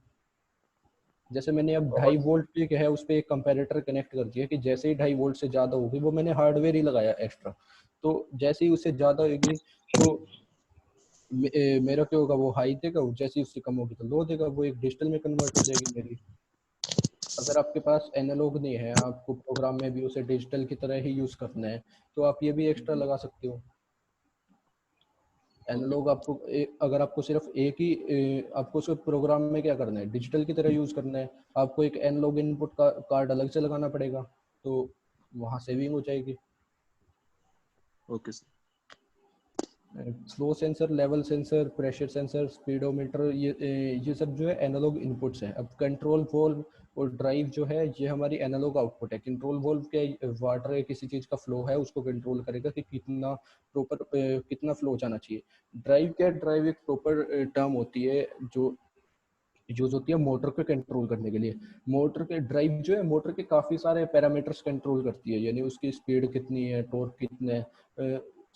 जैसे मैंने अब और 2.5 वोल्ट पे क्या है उस पर एक कंपैरेटर कनेक्ट कर दिया कि जैसे ही 2.5 वोल्ट से ज़्यादा होगी, वो मैंने हार्डवेयर ही लगाया एक्स्ट्रा, तो जैसे ही उससे ज़्यादा होगी तो मेरा क्या होगा, वो हाई देगा, जैसे ही उससे कम होगी तो लो देगा, वो एक डिजिटल में कन्वर्ट हो जाएगी मेरी। अगर आपके पास एनालॉग नहीं है, आपको प्रोग्राम में भी उसे डिजिटल की तरह ही यूज़ करना है, तो आप ये भी एक्स्ट्रा लगा सकते हो। ओके। एनालॉग आपको अगर आपको सिर्फ एक ही आपको सिर्फ प्रोग्राम में क्या करना है, डिजिटल की तरह यूज़ करना है, आपको एक एनालॉग इनपुट का कार्ड अलग से लगाना पड़ेगा, तो वहाँ सेविंग हो जाएगी। Okay sir. Flow sensor, level sensor, pressure sensor, speedometer, ये सब जो है एनालॉग इनपुट्स हैं। अब कंट्रोल वॉल्व और ड्राइव जो है ये हमारी एनालॉग आउटपुट है। कंट्रोल वॉल्व के वाटर या किसी चीज़ का फ्लो है उसको कंट्रोल करेगा कि कितना फ्लो जाना चाहिए। ड्राइव एक प्रॉपर टर्म होती है जो यूज होती है मोटर को कंट्रोल करने के लिए। मोटर के ड्राइव जो है मोटर के काफ़ी सारे पैरामीटर्स कंट्रोल करती है, यानी उसकी स्पीड कितनी है, टॉर्क कितने है,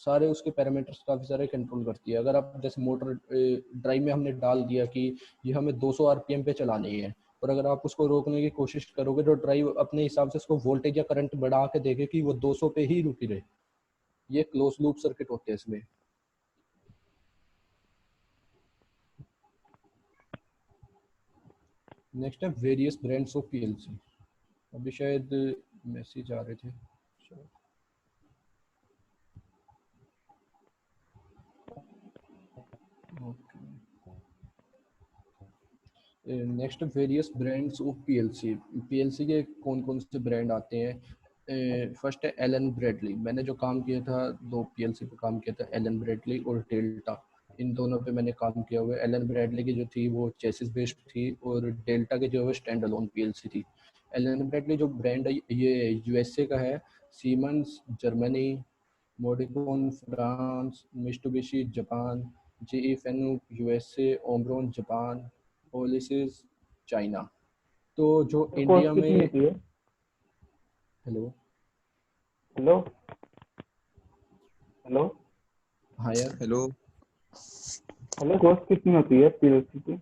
सारे उसके पैरामीटर्स काफ़ी सारे कंट्रोल करती है। अगर आप जैसे मोटर ड्राइव में हमने डाल दिया कि ये हमें 200 आरपीएम पे चलानी है, और अगर आप उसको रोकने की कोशिश करोगे तो ड्राइव अपने हिसाब से उसको वोल्टेज या करंट बढ़ा के देखे कि वो 200 पे ही रुकी रहे। ये क्लोज लूप सर्किट होते हैं इसमें। नेक्स्ट है वेरियस ब्रांड्स ऑफ पीएलसी। अभी शायद मैसेज आ रहे थे। Next various brands of PLC. PLC के कौन कौन से ब्रांड आते हैं? फर्स्ट है एलन ब्रेडली। मैंने जो काम किया था 2 पीएलसी पे काम किया था, एलन ब्रेडली और डेल्टा। इन दोनों पे मैंने काम किया हुआ है। एलन ब्रेडली की जो थी वो चेसिस बेस्ड थी और डेल्टा की जो है स्टैंड अलोन पीएलसी थी। एलन ब्रेडली जो ब्रांड है ये यूएसए का है, Siemens Germany, Modicon France, Mitsubishi Japan, GE Fanuc USA, Omron Japan, ओलिसिस चाइना। तो जो तो इंडिया कॉस्ट कितनी में होती है? हेलो हेलो हेलो हाँ यार, हेलो। हेलो, कॉस्ट कितनी होती है पीएलसी की?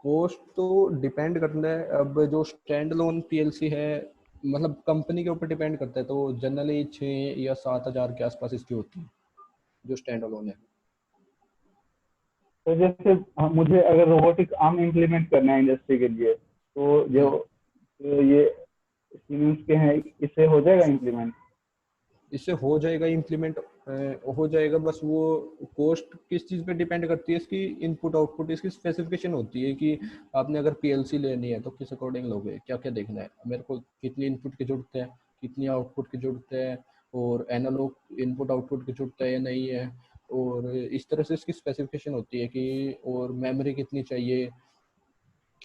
कॉस्ट तो डिपेंड करता है। अब जो स्टैंड लोन पीएलसी है मतलब कंपनी के ऊपर डिपेंड करता है, तो जनरली 6 या 7 हज़ार के आसपास इसकी होती है जो स्टैंड लोन है। तो जैसे मुझे अगर रोबोटिक आर्म इम्प्लीमेंट करना है इंडस्ट्री के लिए, तो जो तो ये सीमेंस के हैं, इससे हो जाएगा इम्प्लीमेंट? इससे हो जाएगा इम्प्लीमेंट, हो जाएगा। बस वो कॉस्ट किस चीज़ पे डिपेंड करती है, इसकी इनपुट आउटपुट, इसकी स्पेसिफिकेशन होती है कि आपने अगर पीएलसी लेनी है तो किस अकॉर्डिंग लोगे, क्या क्या देखना है मेरे को, कितनी इनपुट की जरूरत है, कितनी आउटपुट की जरूरत है, और एनालॉग इनपुट आउटपुट की जरूरत है या नहीं है, और इस तरह से इसकी स्पेसिफिकेशन होती है कि, और मेमोरी कितनी चाहिए।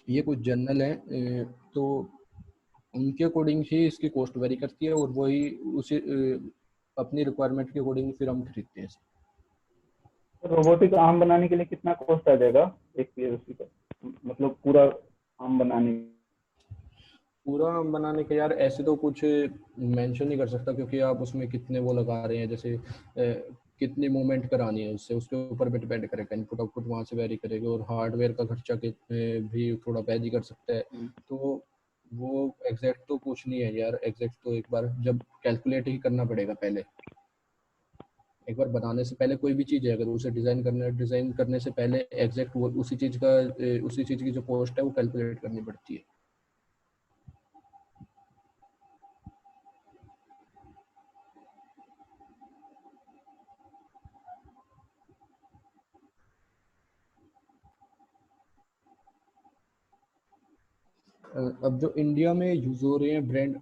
ये कुछ जनरल है, तो उनके अकॉर्डिंग ही इसकी कॉस्ट वेरी करती है और वही उसी अपनी रिक्वायरमेंट के अकॉर्डिंग फिर हम खरीदते हैं। तो रोबोटिक आर्म बनाने के लिए कितना कॉस्ट आ जाएगा एक पीएलसी का, मतलब पूरा आर्म बनाने? पूरा बनाने के यार ऐसे तो कुछ मेंशन नहीं कर सकता, क्योंकि आप उसमें कितने वो लगा रहे हैं, जैसे कितनी मूवमेंट करानी है उससे, उसके ऊपर भी डिपेंड करेगा। इनपुट आउटपुट वहाँ से वेरी करेगा, और हार्डवेयर का खर्चा भी थोड़ा वेरी कर सकता है। तो वो एग्जैक्ट तो कुछ नहीं है यार, एग्जैक्ट तो एक बार जब कैलकुलेट ही करना पड़ेगा पहले। एक बार बनाने से पहले कोई भी चीज़ है अगर उसे डिज़ाइन करने से पहले एग्जैक्ट वो उसी चीज़ की जो कॉस्ट है वो कैलकुलेट करनी पड़ती है। अब जो इंडिया में यूज हो रहे हैं brand,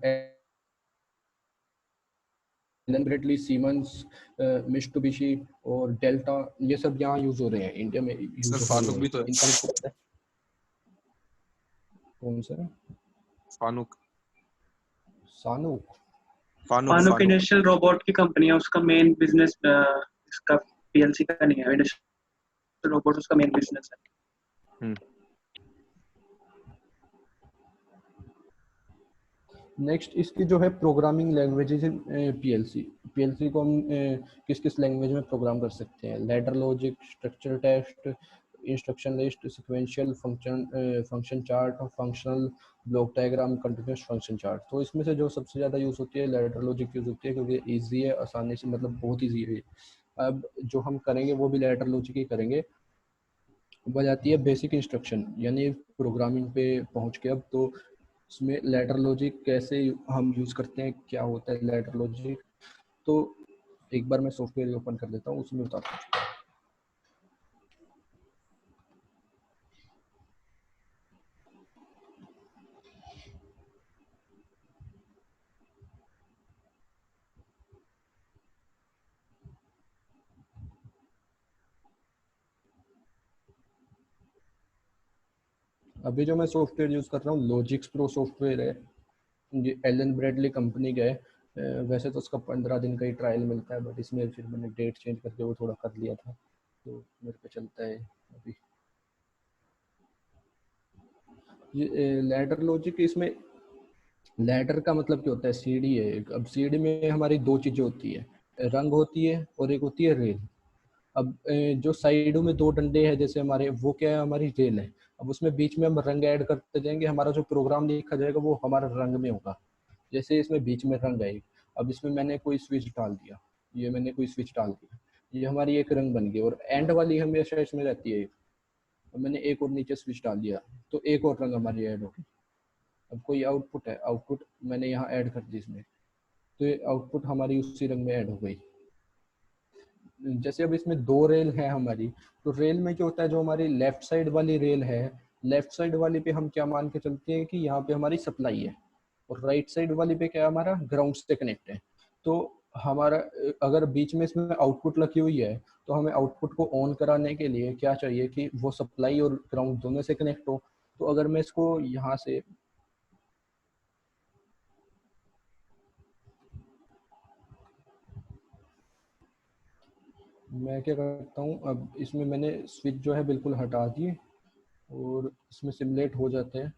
Allen Bradley, Siemens, Mitsubishi और डेल्टा, ये सब यहाँ यूज हो रहे हैं, इंडिया में यूज सर हो फानुक रहे भी हैं। तो है। इनका कौन सा है? फानुक सानुक? Fanuc Fanuc Fanuc industrial robot की कंपनी है, उसका मेन बिजनेस इसका पीएलसी का नहीं है, इंडस्ट्रियल रोबोट उसका मेन बिजनेस है। नेक्स्ट इसकी जो है प्रोग्रामिंग लैंग्वेजेस पीएलसी। पीएलसी को हम किस किस लैंग्वेज में प्रोग्राम कर सकते हैं? Ladder logic, structure test, instruction list, sequential function chart, functional block diagram, continuous function chart. तो इसमें से जो सबसे ज़्यादा यूज़ होती है लैडर लॉजिक यूज़ होती है, क्योंकि ईजी है, आसानी से, मतलब बहुत ईजी है। अब जो हम करेंगे वो भी लैडर लॉजिक ही करेंगे। बच जाती है बेसिक इंस्ट्रक्शन, यानी प्रोग्रामिंग पे पहुंच के। अब तो इसमें लैडर लॉजिक कैसे हम यूज़ करते हैं, क्या होता है लैडर लॉजिक, तो एक बार मैं सॉफ्टवेयर ओपन कर देता हूँ, उसमें बताता हूँ। अभी जो मैं सॉफ्टवेयर यूज़ कर रहा हूँ लॉजिक्स प्रो सॉफ्टवेयर है, ये एलन ब्रेडली कंपनी का है। वैसे तो उसका 15 दिन का ही ट्रायल मिलता है, बट इसमें फिर मैंने डेट चेंज करके वो थोड़ा कर लिया था, तो मेरे को चलता है अभी। ये लैडर लॉजिक, इसमें लैडर का मतलब क्या होता है? सीढ़ी है। अब सीढ़ी में हमारी 2 चीज़ें होती है, रंग होती है और एक होती है रेल। अब जो साइडों में दो डंडे हैं जैसे हमारे, वो क्या है, हमारी रेल है। अब उसमें बीच में हम रंग ऐड करते जाएंगे, हमारा जो प्रोग्राम लिखा जाएगा वो हमारा रंग में होगा। जैसे इसमें बीच में रंग है एक, अब इसमें मैंने कोई स्विच डाल दिया, ये मैंने कोई स्विच डाल दिया, ये हमारी एक रंग बन गई। और एंड वाली हमेशा इसमें रहती है एक, अब मैंने एक और नीचे स्विच डाल दिया तो एक और रंग हमारी ऐड होगी। अब कोई आउटपुट है, आउटपुट मैंने यहाँ ऐड कर दी इसमें, तो ये आउटपुट हमारी उसी रंग में ऐड हो गई। जैसे अब इसमें दो रेल है हमारी, तो रेल में क्या होता है, जो हमारी लेफ्ट साइड वाली रेल है, लेफ्ट साइड वाली पे हम क्या मान के चलते हैं कि यहाँ पे हमारी सप्लाई है, और राइट साइड वाली पे क्या है, हमारा ग्राउंड से कनेक्ट है। तो हमारा अगर बीच में इसमें आउटपुट लगी हुई है, तो हमें आउटपुट को ऑन कराने के लिए क्या चाहिए कि वो सप्लाई और ग्राउंड दोनों से कनेक्ट हो। तो अगर मैं इसको यहाँ से मैं क्या करता हूँ, अब इसमें मैंने स्विच जो है बिल्कुल हटा दिए और इसमें सिमुलेट हो जाते हैं।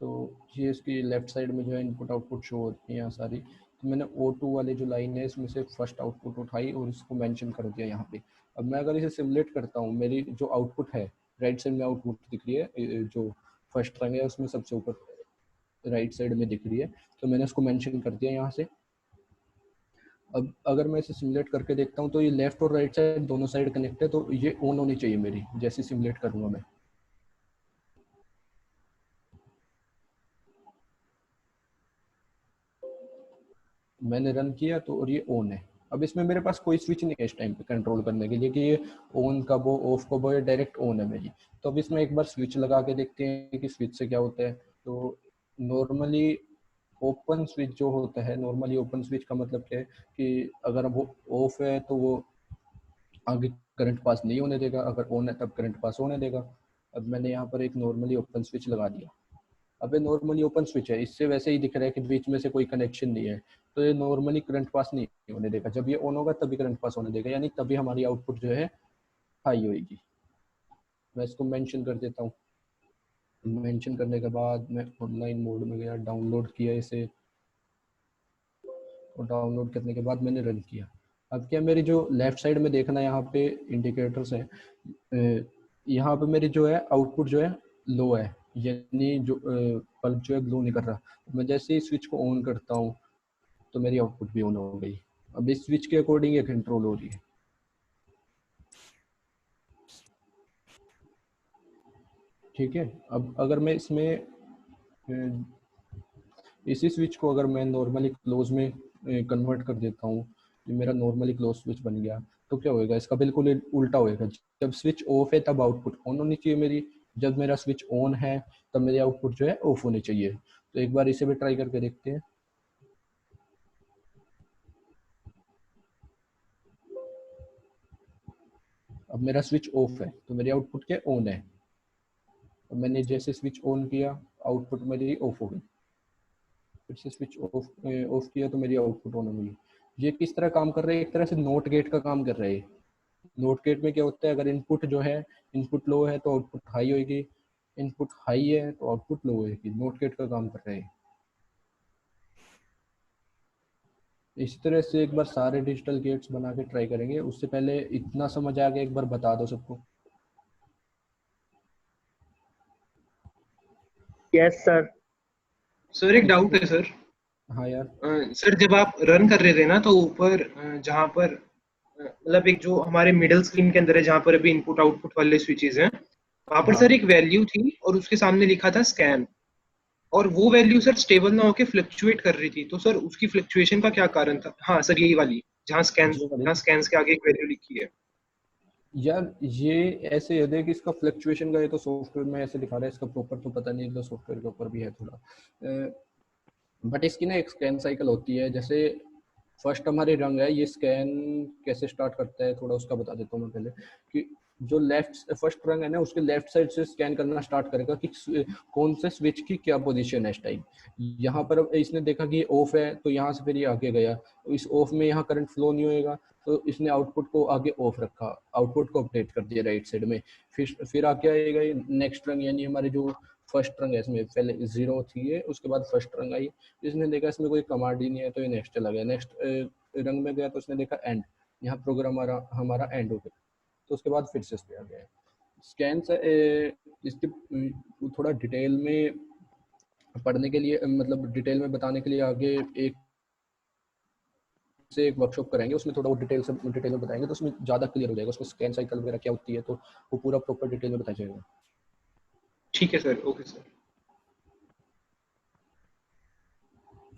तो ये इसकी लेफ्ट साइड में जो है इनपुट आउटपुट शो होती है यहाँ सारी। तो मैंने O2 वाली जो लाइन है इसमें से फर्स्ट आउटपुट उठाई और इसको मेंशन कर दिया यहाँ पे। अब मैं अगर इसे सिमुलेट करता हूँ, मेरी जो आउटपुट है राइट साइड में आउटपुट दिख रही है, जो फर्स्ट रंग है उसमें सबसे ऊपर राइट साइड में दिख रही है, तो मैंने उसको मेंशन कर दिया यहाँ से। अब अगर मैं इसे सिमुलेट करके देखता हूँ तो ये लेफ्ट और राइट साइड दोनों साइड कनेक्ट है, तो ये ऑन होनी चाहिए मेरी, जैसे सिमुलेट करूँगा मैं। मैंने रन किया तो, और ये ऑन है। अब इसमें मेरे पास कोई स्विच नहीं है इस टाइम पे कंट्रोल करने के लिए कि ये ऑन कब हो ऑफ कब हो, ये डायरेक्ट ऑन है मेरी। तो अब इसमें एक बार स्विच लगा के देखते हैं कि स्विच से क्या होता है। तो नॉर्मली ओपन स्विच जो होता है, नॉर्मली ओपन स्विच का मतलब क्या है कि अगर वो ऑफ है तो वो आगे करंट पास नहीं होने देगा, अगर ऑन है तब करंट पास होने देगा। अब मैंने यहाँ पर एक नॉर्मली ओपन स्विच लगा दिया। अब ये नॉर्मली ओपन स्विच है, इससे वैसे ही दिख रहा है कि बीच में से कोई कनेक्शन नहीं है, तो ये नॉर्मली करंट पास नहीं होने देगा। जब ये ऑन होगा तभी करंट पास होने देगा, यानी तभी हमारी आउटपुट जो है हाई होगी। मैं इसको मेंशन कर देता हूँ। मेंशन करने के बाद मैं ऑनलाइन मोड में गया, डाउनलोड किया इसे, और डाउनलोड करने के बाद मैंने रन किया। अब क्या, मेरी जो लेफ्ट साइड में देखना यहाँ पे इंडिकेटर्स हैं, यहाँ पे मेरी जो है आउटपुट जो है लो है, यानी जो बल्ब जो है ग्लो नहीं कर रहा। मैं जैसे ही स्विच को ऑन करता हूँ तो मेरी आउटपुट भी ऑन हो गई। अब इस स्विच के अकॉर्डिंग ये कंट्रोल हो रही है। ठीक है। अब अगर मैं इसमें इसी स्विच को अगर मैं नॉर्मली क्लोज में कन्वर्ट कर देता हूँ, ये मेरा नॉर्मली क्लोज स्विच बन गया, तो क्या होएगा, इसका बिल्कुल उल्टा होएगा। जब स्विच ऑफ है तब आउटपुट ऑन होनी चाहिए मेरी, जब मेरा स्विच ऑन है तब मेरी आउटपुट जो है ऑफ होनी चाहिए। तो एक बार इसे भी ट्राई करके देखते हैं। अब मेरा स्विच ऑफ है तो मेरी आउटपुट क्या ऑन है। तो मैंने जैसे स्विच ऑन किया आउटपुट मेरी ऑफ हो गई, फिर से स्विच ऑफ किया तो मेरी आउटपुट ऑन हो गई। ये किस तरह काम कर रहे हैं, एक तरह से नोट गेट का काम कर रहे हैं। नोट गेट में क्या होता है, अगर इनपुट जो है इनपुट लो है तो आउटपुट हाई होगी, इनपुट हाई है तो आउटपुट लो होगी। नोट गेट का काम कर रहे हैं। इसी तरह से एक बार सारे डिजिटल गेट्स बना के ट्राई करेंगे। उससे पहले इतना समझ आ गया, एक बार बता दो सबको। Yes sir. सर एक डाउट है सर। हाँ यार। सर जब आप रन कर रहे थे ना, तो ऊपर जहाँ पर मतलब एक जो हमारे मिडिल स्क्रीन के अंदर है जहाँ पर अभी इनपुट आउटपुट वाले स्विचेस हैं, वहां पर हाँ सर एक वैल्यू थी और उसके सामने लिखा था स्कैन, और वो वैल्यू सर स्टेबल ना होके फ्लक्चुएट कर रही थी। तो सर उसकी फ्लक्चुएशन का क्या कारण था? हाँ सर, यही वाली जहाँ ये वाली। स्कैन्स के आगे एक वैल्यू लिखी है। यार ये ऐसे है कि इसका फ्लक्चुएशन का ये तो सॉफ्टवेयर में ऐसे दिखा रहा है, इसका प्रॉपर तो पता नहीं, तो सॉफ्टवेयर के ऊपर भी है थोड़ा। बट इसकी ना एक स्कैन साइकिल होती है। जैसे फर्स्ट हमारे रंग है, ये स्कैन कैसे स्टार्ट करता है थोड़ा उसका बता देता हूँ मैं पहले। कि जो लेफ्ट फर्स्ट रंग है ना, उसके लेफ्ट साइड से स्कैन करना स्टार्ट करेगा कि कौन से स्विच की क्या पोजीशन है इस टाइम। यहाँ पर इसने देखा कि ऑफ है तो यहाँ से फिर ये आगे गया, तो इस ऑफ में यहाँ करंट फ्लो नहीं होएगा, तो इसने आउटपुट को आगे ऑफ रखा, आउटपुट को अपडेट कर दिया राइट साइड में। फिर आगे आएगा ये नेक्स्ट रंग, यानी हमारे जो फर्स्ट रंग है, इसमें पहले 0 थी है, उसके बाद फर्स्ट रंग आई। इसने देखा इसमें कोई कमांड ही नहीं है तो ये नेक्स्ट चला गया। नेक्स्ट रंग में गया तो उसने देखा एंड, यहाँ प्रोग्राम हमारा एंड हो गया। तो उसके बाद फिर से इस पे आ गया। स्कैन से इसके थोड़ा डिटेल में पढ़ने के लिए, मतलब डिटेल में बताने के लिए आगे एक से एक वर्कशॉप कराएंगे, उसमें थोड़ा वो डिटेल में बताएंगे, तो उसमें ज़्यादा क्लियर हो जाएगा, उसमें स्कैन साइकिल वगैरह क्या होती है, तो वो पूरा प्रॉपर डिटेल में बताया जाएगा। ठीक है सर, ओके सर।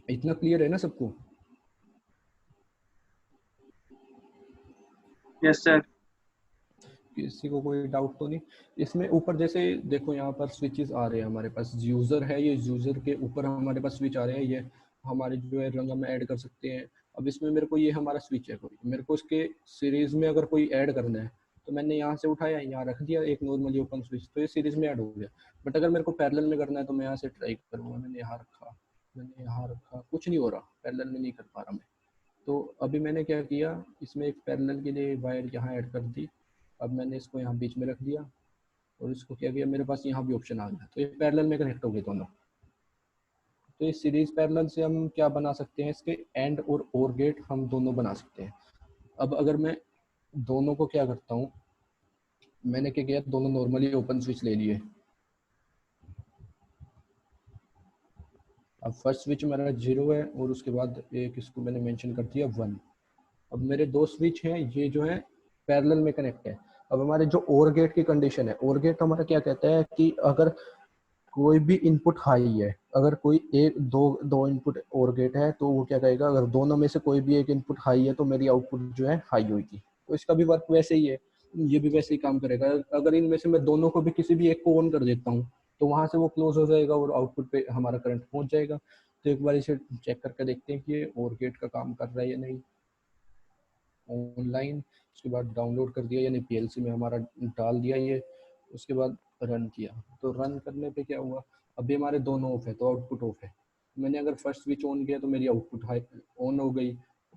इतना क्लियर है ना सबको? Yes sir. किसी को कोई डाउट तो नहीं? इसमें ऊपर जैसे देखो यहाँ पर स्विचेस आ रहे हैं हमारे पास, यूजर है, ये यूजर के ऊपर हमारे पास स्विच आ रहे हैं, ये हमारे जो है रंग में ऐड कर सकते हैं। अब इसमें मेरे को ये हमारा स्विच है, कोई मेरे को इसके सीरीज में अगर कोई ऐड करना है तो मैंने यहाँ से उठाया, यहाँ रख दिया एक नॉर्मली ओपन स्विच, तो ये सीरीज में ऐड हो गया। बट अगर मेरे को पैरेलल में करना है तो मैं यहाँ से ट्राई करूँगा, मैंने यहाँ रखा, मैंने यहाँ रखा, कुछ नहीं हो रहा, पैरेलल में नहीं कर पा रहा मैं। तो अभी मैंने क्या किया, इसमें एक पैरेलल के लिए वायर यहाँ ऐड कर दी। अब मैंने इसको यहाँ बीच में रख दिया और इसको क्या किया, मेरे पास यहाँ भी ऑप्शन आ गया, तो ये पैरेलल में कनेक्ट हो गए दोनों। तो ये सीरीज पैरेलल से हम क्या बना सकते हैं, इसके एंड और ओर गेट हम दोनों बना सकते हैं। अब अगर मैं दोनों को क्या करता हूँ, मैंने क्या किया, दोनों नॉर्मली ओपन स्विच ले लिए। अब फर्स्ट स्विच मेरा 0 है और उसके बाद एक इसको मैंने मेंशन कर दिया 1। अब मेरे दो स्विच हैं, ये जो है पैरेलल में कनेक्ट है। अब हमारे जो ओर गेट की कंडीशन है, ओर गेट हमारा क्या कहता है कि अगर कोई भी इनपुट हाई है, अगर कोई एक दो इनपुट और गेट है, तो वो क्या कहेगा, अगर दोनों में से कोई भी एक इनपुट हाई है तो मेरी आउटपुट जो है हाई होगी। तो इसका भी वर्क वैसे ही है, ये भी वैसे ही काम करेगा। अगर इनमें से मैं दोनों को भी किसी भी एक को ऑन कर देता हूँ तो वहां से वो क्लोज हो जाएगा और आउटपुट पे हमारा करंट पहुंच जाएगा। तो एक बार इसे चेक करके देखते हैं कि ये और गेट का काम कर रहा है या नहीं। ऑनलाइन, उसके बाद डाउनलोड कर दिया, यानी पीएलसी में हमारा डाल दिया ये, उसके बाद रन किया। तो रन करने पे क्या हुआ, अभी हमारे दोनों ऑफ है तो आउटपुट ऑफ है। मैंने अगर फर्स्ट स्विच ऑन किया तो मेरी आउटपुट हाई ऑन हो गई,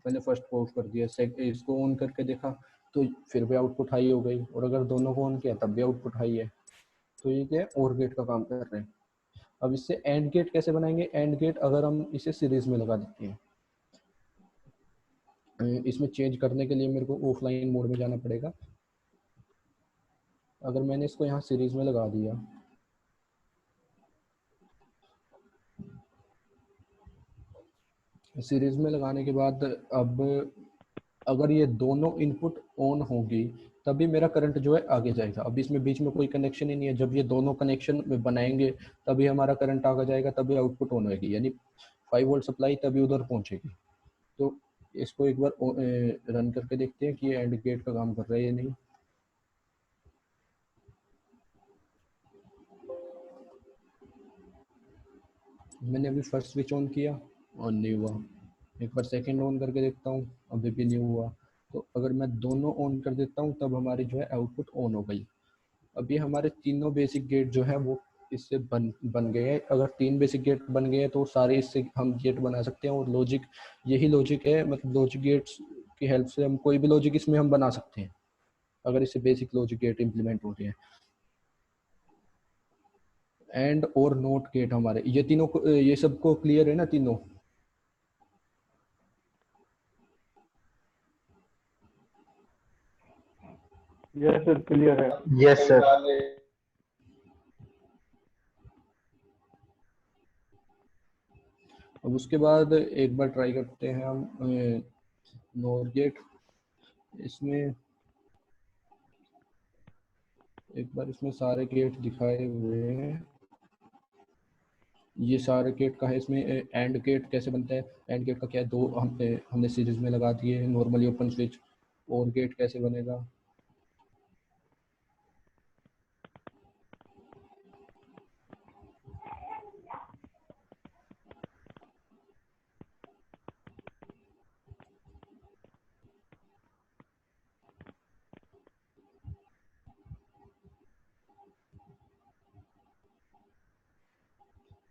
मैंने फर्स्ट को ऑफ कर दिया, इसको ऑन करके देखा तो फिर भी आउटपुट हाई हो गई, और अगर दोनों को ऑन किया तब भी आउटपुट हाई है। तो ये क्या है, और गेट का काम कर रहे हैं। अब इससे एंड गेट कैसे बनाएंगे, एंड गेट अगर हम इसे सीरीज में लगा देते हैं, इसमें चेंज करने के लिए मेरे को ऑफलाइन मोड में जाना पड़ेगा। अगर मैंने इसको यहाँ सीरीज में लगा दिया, सीरीज में लगाने के बाद अब अगर ये दोनों इनपुट ऑन होगी तभी मेरा करंट जो है आगे जाएगा। अब इसमें बीच में कोई कनेक्शन ही नहीं है, जब ये दोनों कनेक्शन में बनाएंगे तभी हमारा करंट आगे जाएगा, तभी आउटपुट ऑन होगी, यानी 5 वोल्ट सप्लाई तभी उधर पहुंचेगी। तो इसको एक बार रन करके देखते हैं कि ये एंड गेट का काम कर रहा है या नहीं। मैंने अभी फर्स्ट स्विच ऑन किया, ऑन नहीं हुआ। एक बार सेकंड ऑन करके देखता हूँ, अभी भी नहीं हुआ। तो अगर मैं दोनों ऑन कर देता हूँ तब हमारी जो है आउटपुट ऑन हो गई। अभी हमारे तीनों बेसिक गेट जो है वो इससे बन गए हैं। अगर 3 बेसिक गेट बन गए हैं तो सारे इससे हम गेट बना सकते हैं, और लॉजिक यही लॉजिक है, मतलब लॉजिक गेट्स की हेल्प से हम कोई भी लॉजिक इसमें हम बना सकते हैं अगर इससे बेसिक लॉजिक गेट इम्प्लीमेंट होते हैं। एंड और नोट गेट हमारे ये तीनों ये सबको क्लियर है ना तीनों? यस सर, क्लियर है। Yes sir. अब उसके बाद एक बार ट्राई करते हैं हम नोट गेट। इसमें एक बार इसमें सारे गेट दिखाए हुए हैं, ये सारे गेट का है। इसमें एंड गेट कैसे बनता है, एंड गेट का क्या है, दो हमने सीरीज में लगा दिए नॉर्मली ओपन स्विच। और गेट कैसे बनेगा,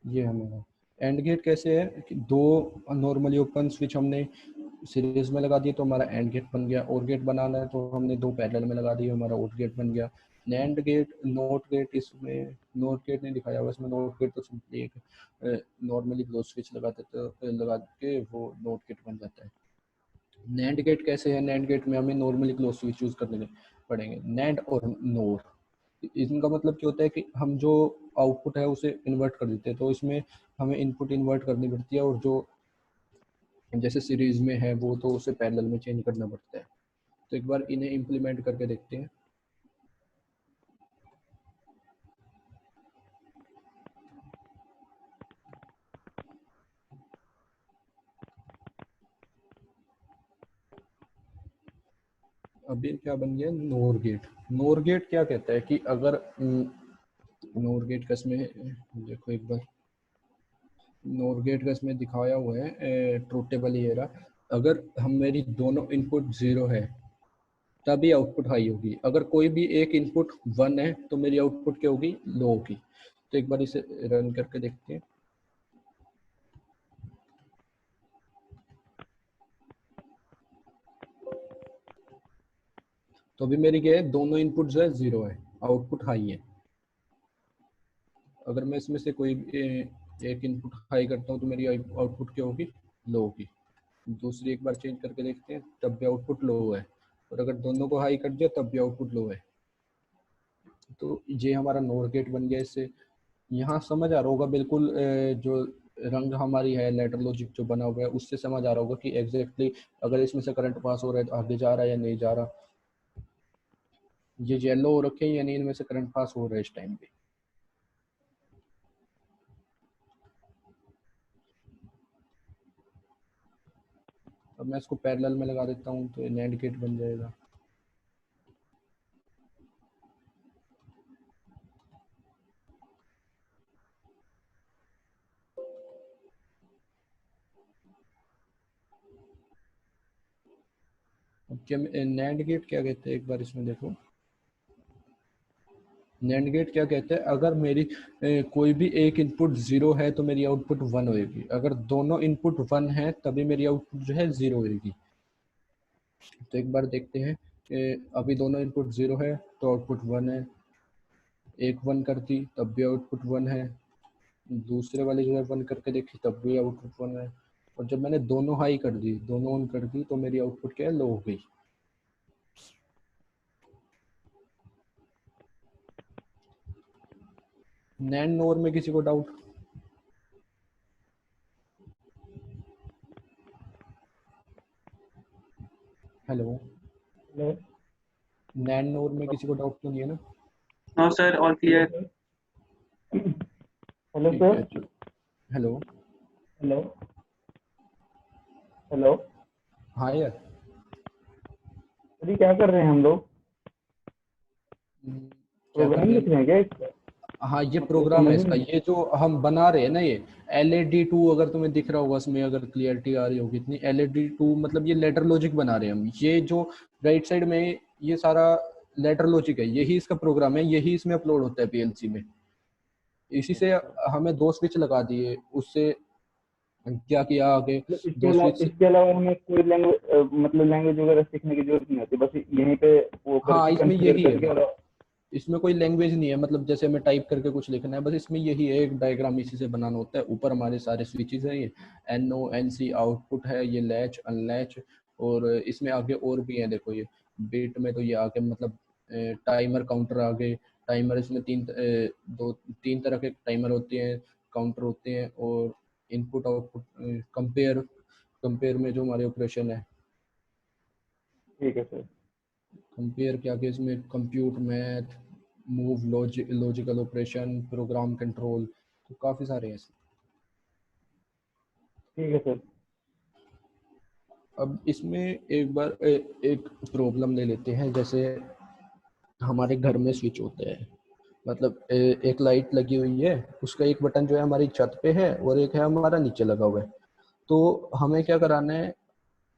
ये हमारा एंड गेट कैसे है कि दो नॉर्मली ओपन स्विच हमने सीरीज में लगा दिए तो हमारा एंड गेट बन गया। और गेट बनाना है तो हमने दो पैरेलल में लगा दिए, हमारा और गेट बन गया। नैंड गेट, नोट गेट, इसमें नोट गेट नहीं दिखाया हुआ, इसमें नोट गेट तो सिंपली एक नॉर्मली क्लोज स्विच लगा देते लगा के वो नोट गेट बन जाता है। नैंड गेट कैसे है? नैंड गेट में हमें नॉर्मली क्लोज स्विच यूज करने पड़ेंगे, नैंड और नोर। इनका मतलब क्या होता है कि हम जो आउटपुट है उसे इन्वर्ट कर देते हैं, तो इसमें हमें इनपुट इन्वर्ट करनी पड़ती है, और जो जैसे सीरीज में है वो तो उसे पैरेलल में चेंज करना पड़ता है। तो एक बार इन्हें इम्प्लीमेंट करके देखते हैं। अभी क्या बन गया? NOR gate. नोर गेट क्या कहता है कि अगर नोर गेट का इसमें देखो एक बार, नोर गेट का इसमें दिखाया हुआ है ट्रूथ टेबल ये रहा। अगर हम मेरी दोनों इनपुट 0 है तभी आउटपुट हाई होगी, अगर कोई भी एक इनपुट 1 है तो मेरी आउटपुट क्या होगी? लो होगी। तो एक बार इसे रन करके देखते हैं। तो अभी मेरी क्या है? दोनों इनपुट जो है 0 है, आउटपुट हाई है। अगर मैं इसमें से कोई एक इनपुट हाई करता हूँ तो मेरी आउटपुट क्या होगी? लो होगी। दूसरी एक बार चेंज करके देखते हैं, तब भी आउटपुट लो है, और अगर दोनों को हाई कर दिया तब भी आउटपुट लो है। तो ये हमारा नोर गेट बन गया। इससे यहाँ समझ आ रहा होगा बिल्कुल, जो रंग हमारी है लेटर लॉजिक जो बना हुआ है उससे समझ आ रहा होगा कि एग्जैक्टली अगर इसमें से करंट पास हो रहा है तो आगे जा रहा है या नहीं जा रहा। ये येलो हो रखे हैं यानी इनमें से करंट पास हो रहा है इस टाइम पे। अब मैं इसको पैरेलल में लगा देता हूँ तो नैंड गेट बन जाएगा। अब क्या नैंड गेट क्या कहते हैं एक बार इसमें देखो। नैंड गेट क्या कहते हैं? अगर मेरी कोई भी एक इनपुट 0 है तो मेरी आउटपुट 1 होएगी, अगर दोनों इनपुट 1 है तभी मेरी आउटपुट जो है 0 होएगी। तो एक बार देखते हैं अभी दोनों इनपुट 0 है तो आउटपुट 1 है, एक 1 कर दी तब भी आउटपुट 1 है, दूसरे वाले जो है 1 करके देखी तब भी आउटपुट 1 है, और जब मैंने दोनों हाई कर दी, दोनों ऑन कर दी, तो मेरी आउटपुट क्या है? लो हो गई। नैंड नोर में किसी को doubt? Hello, hello NAND NOR में किसी को डाउट तो नहीं है ना? No sir, all clear. Hello ठीक सर। है। Hello hello hello. हाँ यार, अभी क्या कर रहे हैं हम लोग? क्या कर प्रोग्राम रहे लिख रहे हैं? हैं क्या इसका? हाँ ये मतलब प्रोग्राम है समझ इसका, नहीं। ये जो हम बना रहे हैं ना, ये LED2 अगर तुम्हें दिख रहा होगा इसमें, अगर क्लियरिटी आ रही होगी इतनी, LED2 मतलब ये लेटर लॉजिक बना रहे हैं हम। ये जो राइट साइड में ये सारा लेटर लॉजिक है, यही इसका प्रोग्राम है, यही इसमें अपलोड होता है PLC में। इसी से हमें दो स्विच लगा दिए, उससे क्या किया आगे, मतलब दो स्विच। इसके अलावा हमें कोई लैंग्वेज मतलब लैंग्वेज वगैरह सीखने की जरूरत नहीं होती, बस यहीं पे वो हाँ करके इसमें कॉन्फ़िगर यही है, करके और इसमें कोई लैंग्वेज नहीं है, मतलब जैसे हमें टाइप करके कुछ लिखना है, बस इसमें यही है, एक डायग्राम इसी से बनाना होता है। ऊपर हमारे सारे स्विचेस हैं, ये NO NC आउटपुट है, ये लैच अनलैच, और इसमें आगे और भी है। देखो ये बिट में तो ये आगे मतलब टाइमर काउंटर आगे, टाइमर इसमें तीन तरह के टाइमर होते हैं, काउंटर होते हैं, और इनपुट आउटपुट कंपेयर, कंपेयर में जो हमारे ऑपरेशन है। ठीक है सर। कंपेयर क्या कि इसमें compute, math, move, logical operation, program control, तो काफ़ी सारे हैं इसमें। ठीक है सर। अब इसमें एक बार एक प्रॉब्लम ले लेते हैं। जैसे हमारे घर में स्विच होता है, मतलब एक लाइट लगी हुई है, उसका एक बटन जो है हमारी छत पे है और एक है हमारा नीचे लगा हुआ है। तो हमें क्या कराना है?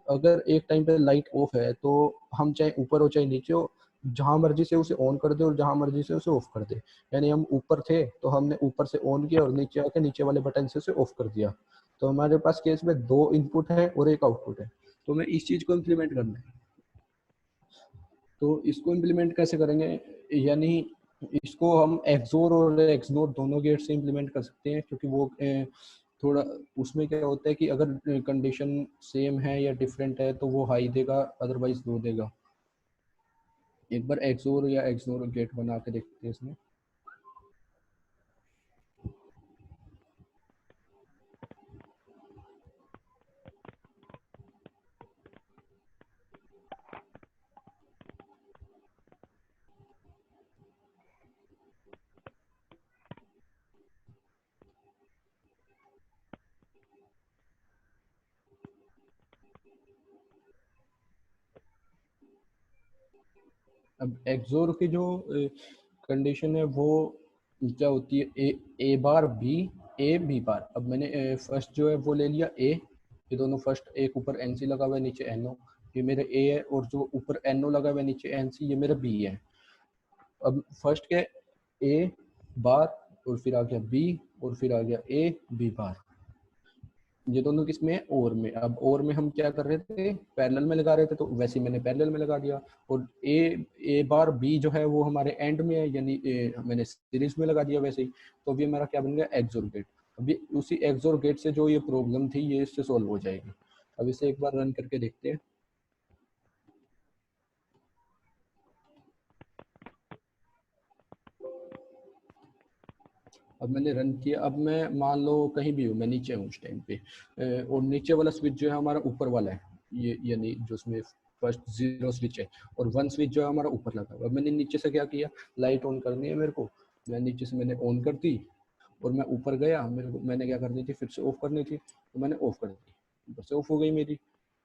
अगर एक टाइम पे लाइट ऑफ है तो हम चाहे ऊपर हो चाहे नीचे हो, जहां मर्जी से उसे ऑन कर दे और जहां मर्जी से उसे ऑफ कर दे। यानी हम ऊपर थे तो हमने ऊपर से ऑन किया और नीचे आके नीचे वाले बटन से उसे ऑफ कर दिया। तो हमारे पास केस में दो इनपुट है और एक आउटपुट है, तो हमें इस चीज को इम्प्लीमेंट करना है। तो इसको इम्प्लीमेंट कैसे करेंगे? यानी इसको हम एक्सोर और एक्सनोर दोनों गेट से इम्प्लीमेंट कर सकते हैं, क्योंकि वो थोड़ा उसमें क्या होता है कि अगर कंडीशन सेम है या डिफरेंट है तो वो हाई देगा, अदरवाइज लो देगा। एक बार एक्सोर या एक्सोर गेट बना के देखते हैं इसमें। अब एक्सोर की जो कंडीशन है वो क्या होती है, ए बार बी, ए बी बार। अब मैंने फर्स्ट जो है वो ले लिया ए, ये दोनों फर्स्ट, एक ऊपर एन सी लगा हुआ है नीचे एन ओ, ये मेरे ए है, और जो ऊपर एन ओ लगा हुआ है नीचे एन सी ये मेरा बी है। अब फर्स्ट के ए बार और फिर आ गया बी और फिर आ गया ए बी बार, ये दोनों किस में है, और में। अब और में हम क्या कर रहे थे, पैरेलल में लगा रहे थे, तो वैसे ही मैंने पैरेलल में लगा दिया। और ए बार बी जो है वो हमारे एंड में है, यानी मैंने सीरीज में लगा दिया वैसे ही। तो अभी हमारा क्या बन गया, एक्सोर गेट। अभी उसी एक्सोर गेट से जो ये प्रॉब्लम थी ये इससे सॉल्व हो जाएगी। अब इसे एक बार रन करके देखते हैं। अब मैंने रन किया, अब मैं मान लो कहीं भी हूँ, मैं नीचे हूँ उस टाइम पे, और नीचे वाला स्विच जो है हमारा ऊपर वाला है, ये यानी जो उसमें फर्स्ट 0 स्विच है, और 1 स्विच जो है हमारा ऊपर लगा हुआ। अब मैंने नीचे से क्या किया, लाइट ऑन करनी है मेरे को, मैं नीचे से मैंने ऑन कर दी, और मैं ऊपर गया, मेरे को मैंने क्या करनी थी, फिर से ऑफ करनी थी, तो मैंने ऑफ कर दी, ऊपर से ऑफ हो गई मेरी।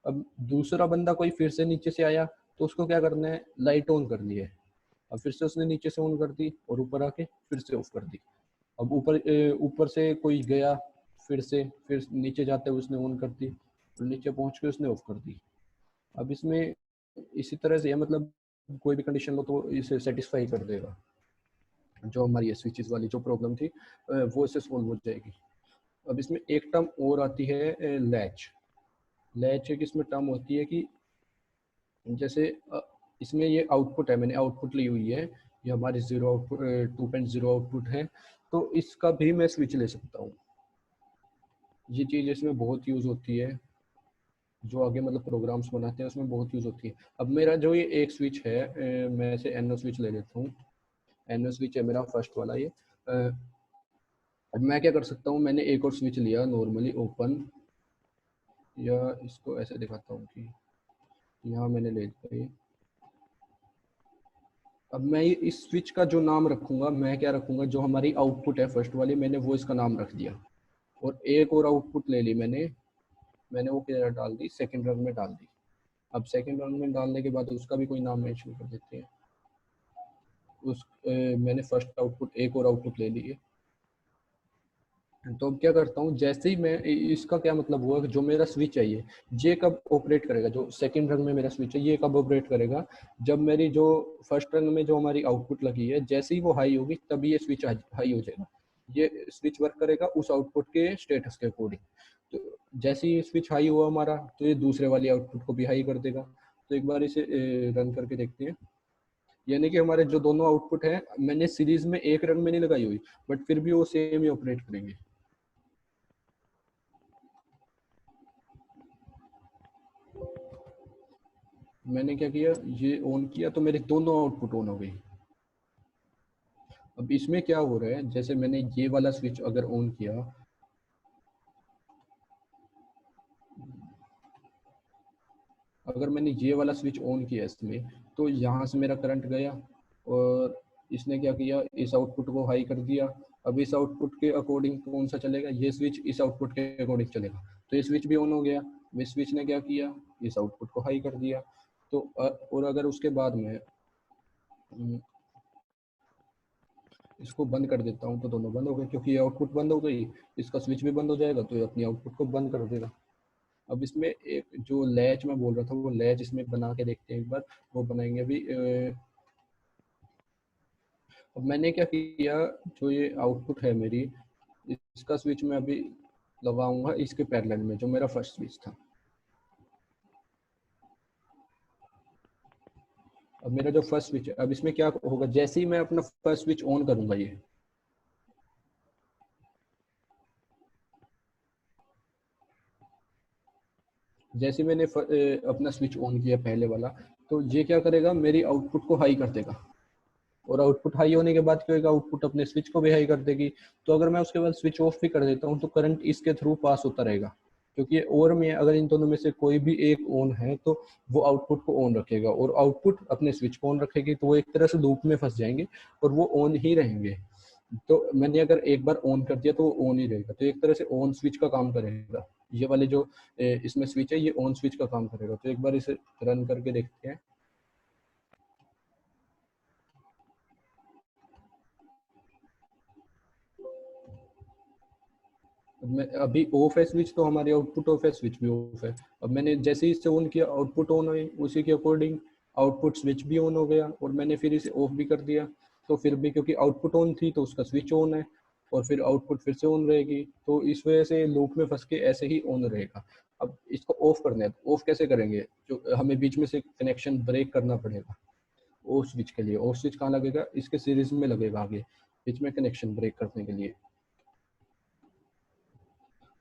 अब दूसरा बंदा कोई फिर से नीचे से आया, तो उसको क्या करना है, लाइट ऑन करनी है। अब फिर से उसने नीचे से ऑन कर दी और ऊपर आके फिर से ऑफ कर दी। अब ऊपर से कोई गया, फिर नीचे जाते हुए उसने ऑन कर दी, और नीचे पहुंच के उसने ऑफ कर दी। अब इसमें इसी तरह से है, मतलब कोई भी कंडीशन लो तो इसे सेटिस्फाई कर देगा। जो हमारी स्विचेस वाली जो प्रॉब्लम थी वो इससे सोल्व हो जाएगी। अब इसमें एक टर्म और आती है लैच। लैच एक इसमें टर्म होती है कि जैसे इसमें ये आउटपुट है, मैंने आउटपुट ली हुई है, ये हमारी 0 आउटपुट 2.0 आउटपुट है, तो इसका भी मैं स्विच ले सकता हूँ। ये चीज़ इसमें बहुत यूज़ होती है, जो आगे मतलब प्रोग्राम्स बनाते हैं उसमें बहुत यूज़ होती है। अब मेरा जो ये एक स्विच है, मैं इसे एनओ स्विच ले लेता हूँ, एनओ स्विच है मेरा फर्स्ट वाला ये। अब मैं क्या कर सकता हूँ, मैंने एक और स्विच लिया नॉर्मली ओपन, या इसको ऐसे दिखाता हूँ कि यहाँ मैंने ले लिया ये। अब मैं इस स्विच का जो नाम रखूंगा, मैं क्या रखूंगा, जो हमारी आउटपुट है फर्स्ट वाली, मैंने वो इसका नाम रख दिया। और एक और आउटपुट ले ली मैंने वो क्या डाल दी, सेकंड रंग में डाल दी। अब सेकंड रंग में डालने के बाद उसका भी कोई नाम मेंशन कर देते हैं। मैंने फर्स्ट आउटपुट, एक और आउटपुट ले लिए। तो अब क्या करता हूँ, जैसे ही मैं इसका क्या मतलब हुआ कि जो मेरा स्विच है ये कब ऑपरेट करेगा, जो सेकंड रंग में मेरा स्विच है ये कब ऑपरेट करेगा, जब मेरी जो फर्स्ट रंग में जो हमारी आउटपुट लगी है जैसे ही वो हाई होगी तभी ये स्विच हाई हो जाएगा। ये स्विच वर्क करेगा उस आउटपुट के स्टेटस के अकॉर्डिंग। तो जैसे ही स्विच हाई हुआ हमारा, तो ये दूसरे वाली आउटपुट को भी हाई कर देगा। तो एक बार इसे रन करके देखते हैं। यानी कि हमारे जो दोनों आउटपुट है, मैंने सीरीज में एक रंग में नहीं लगाई हुई, बट फिर भी वो सेम ही ऑपरेट करेंगे। मैंने क्या किया, ये ऑन किया तो मेरे दोनों आउटपुट ऑन हो गई। अब इसमें क्या हो रहा है, जैसे मैंने ये वाला स्विच अगर ऑन किया, अगर मैंने ये वाला स्विच ऑन किया इसमें, तो यहाँ से मेरा करंट गया और इसने क्या किया, इस आउटपुट को हाई कर दिया। अब इस आउटपुट के अकॉर्डिंग कौन सा चलेगा, ये स्विच इस आउटपुट के अकॉर्डिंग चलेगा। तो ये स्विच भी ऑन हो गया, इस स्विच ने क्या किया, इस आउटपुट को हाई कर दिया। तो और अगर उसके बाद में इसको बंद कर देता हूँ तो दोनों बंद हो गए, क्योंकि ये आउटपुट बंद हो गई, इसका स्विच भी बंद हो जाएगा, तो ये अपनी आउटपुट को बंद कर देगा। अब इसमें एक जो लैच मैं बोल रहा था, वो लैच इसमें बना के देखते हैं एक बार, वो बनाएंगे अभी। अब मैंने क्या किया, जो ये आउटपुट है मेरी, इसका स्विच मैं अभी लगाऊंगा इसके पैरेलल में, जो मेरा फर्स्ट स्विच था। अब मेरा जो फर्स्ट स्विच है, अब इसमें क्या होगा, जैसे ही मैं अपना फर्स्ट स्विच ऑन करूंगा, जैसे मैंने अपना स्विच ऑन किया पहले वाला, तो ये क्या करेगा, मेरी आउटपुट को हाई कर देगा, और आउटपुट हाई होने के बाद क्या होगा, आउटपुट अपने स्विच को भी हाई कर देगी। तो अगर मैं उसके बाद स्विच ऑफ भी कर देता हूँ तो करंट इसके थ्रू पास होता रहेगा, क्योंकि ये और में अगर इन दोनों में से कोई भी एक ऑन है तो वो आउटपुट को ऑन रखेगा, और आउटपुट अपने स्विच को ऑन रखेगी, तो वो एक तरह से लूप में फंस जाएंगे और वो ऑन ही रहेंगे। तो मैंने अगर एक बार ऑन कर दिया तो वो ऑन ही रहेगा, तो एक तरह से ऑन स्विच का काम करेगा। ये वाले जो इसमें स्विच है ये ऑन स्विच का काम करेगा। तो एक बार इसे रन करके देखते हैं। मैं अभी ऑफ है स्विच, तो हमारी आउटपुट ऑफ है, स्विच भी ऑफ है। अब मैंने जैसे ही इसे ऑन किया आउटपुट ऑन हुई, उसी के अकॉर्डिंग आउटपुट स्विच भी ऑन हो गया, और मैंने फिर इसे ऑफ भी कर दिया तो फिर भी क्योंकि आउटपुट ऑन थी तो उसका स्विच ऑन है, और फिर आउटपुट फिर से ऑन रहेगी। तो इस वजह से लूप में फंस के ऐसे ही ऑन रहेगा। अब इसको ऑफ करना है, तो ऑफ कैसे करेंगे, जो हमें बीच में से कनेक्शन ब्रेक करना पड़ेगा। ऑफ स्विच के लिए ऑफ स्विच कहाँ लगेगा, इसके सीरीज में लगेगा आगे बीच में कनेक्शन ब्रेक करने के लिए।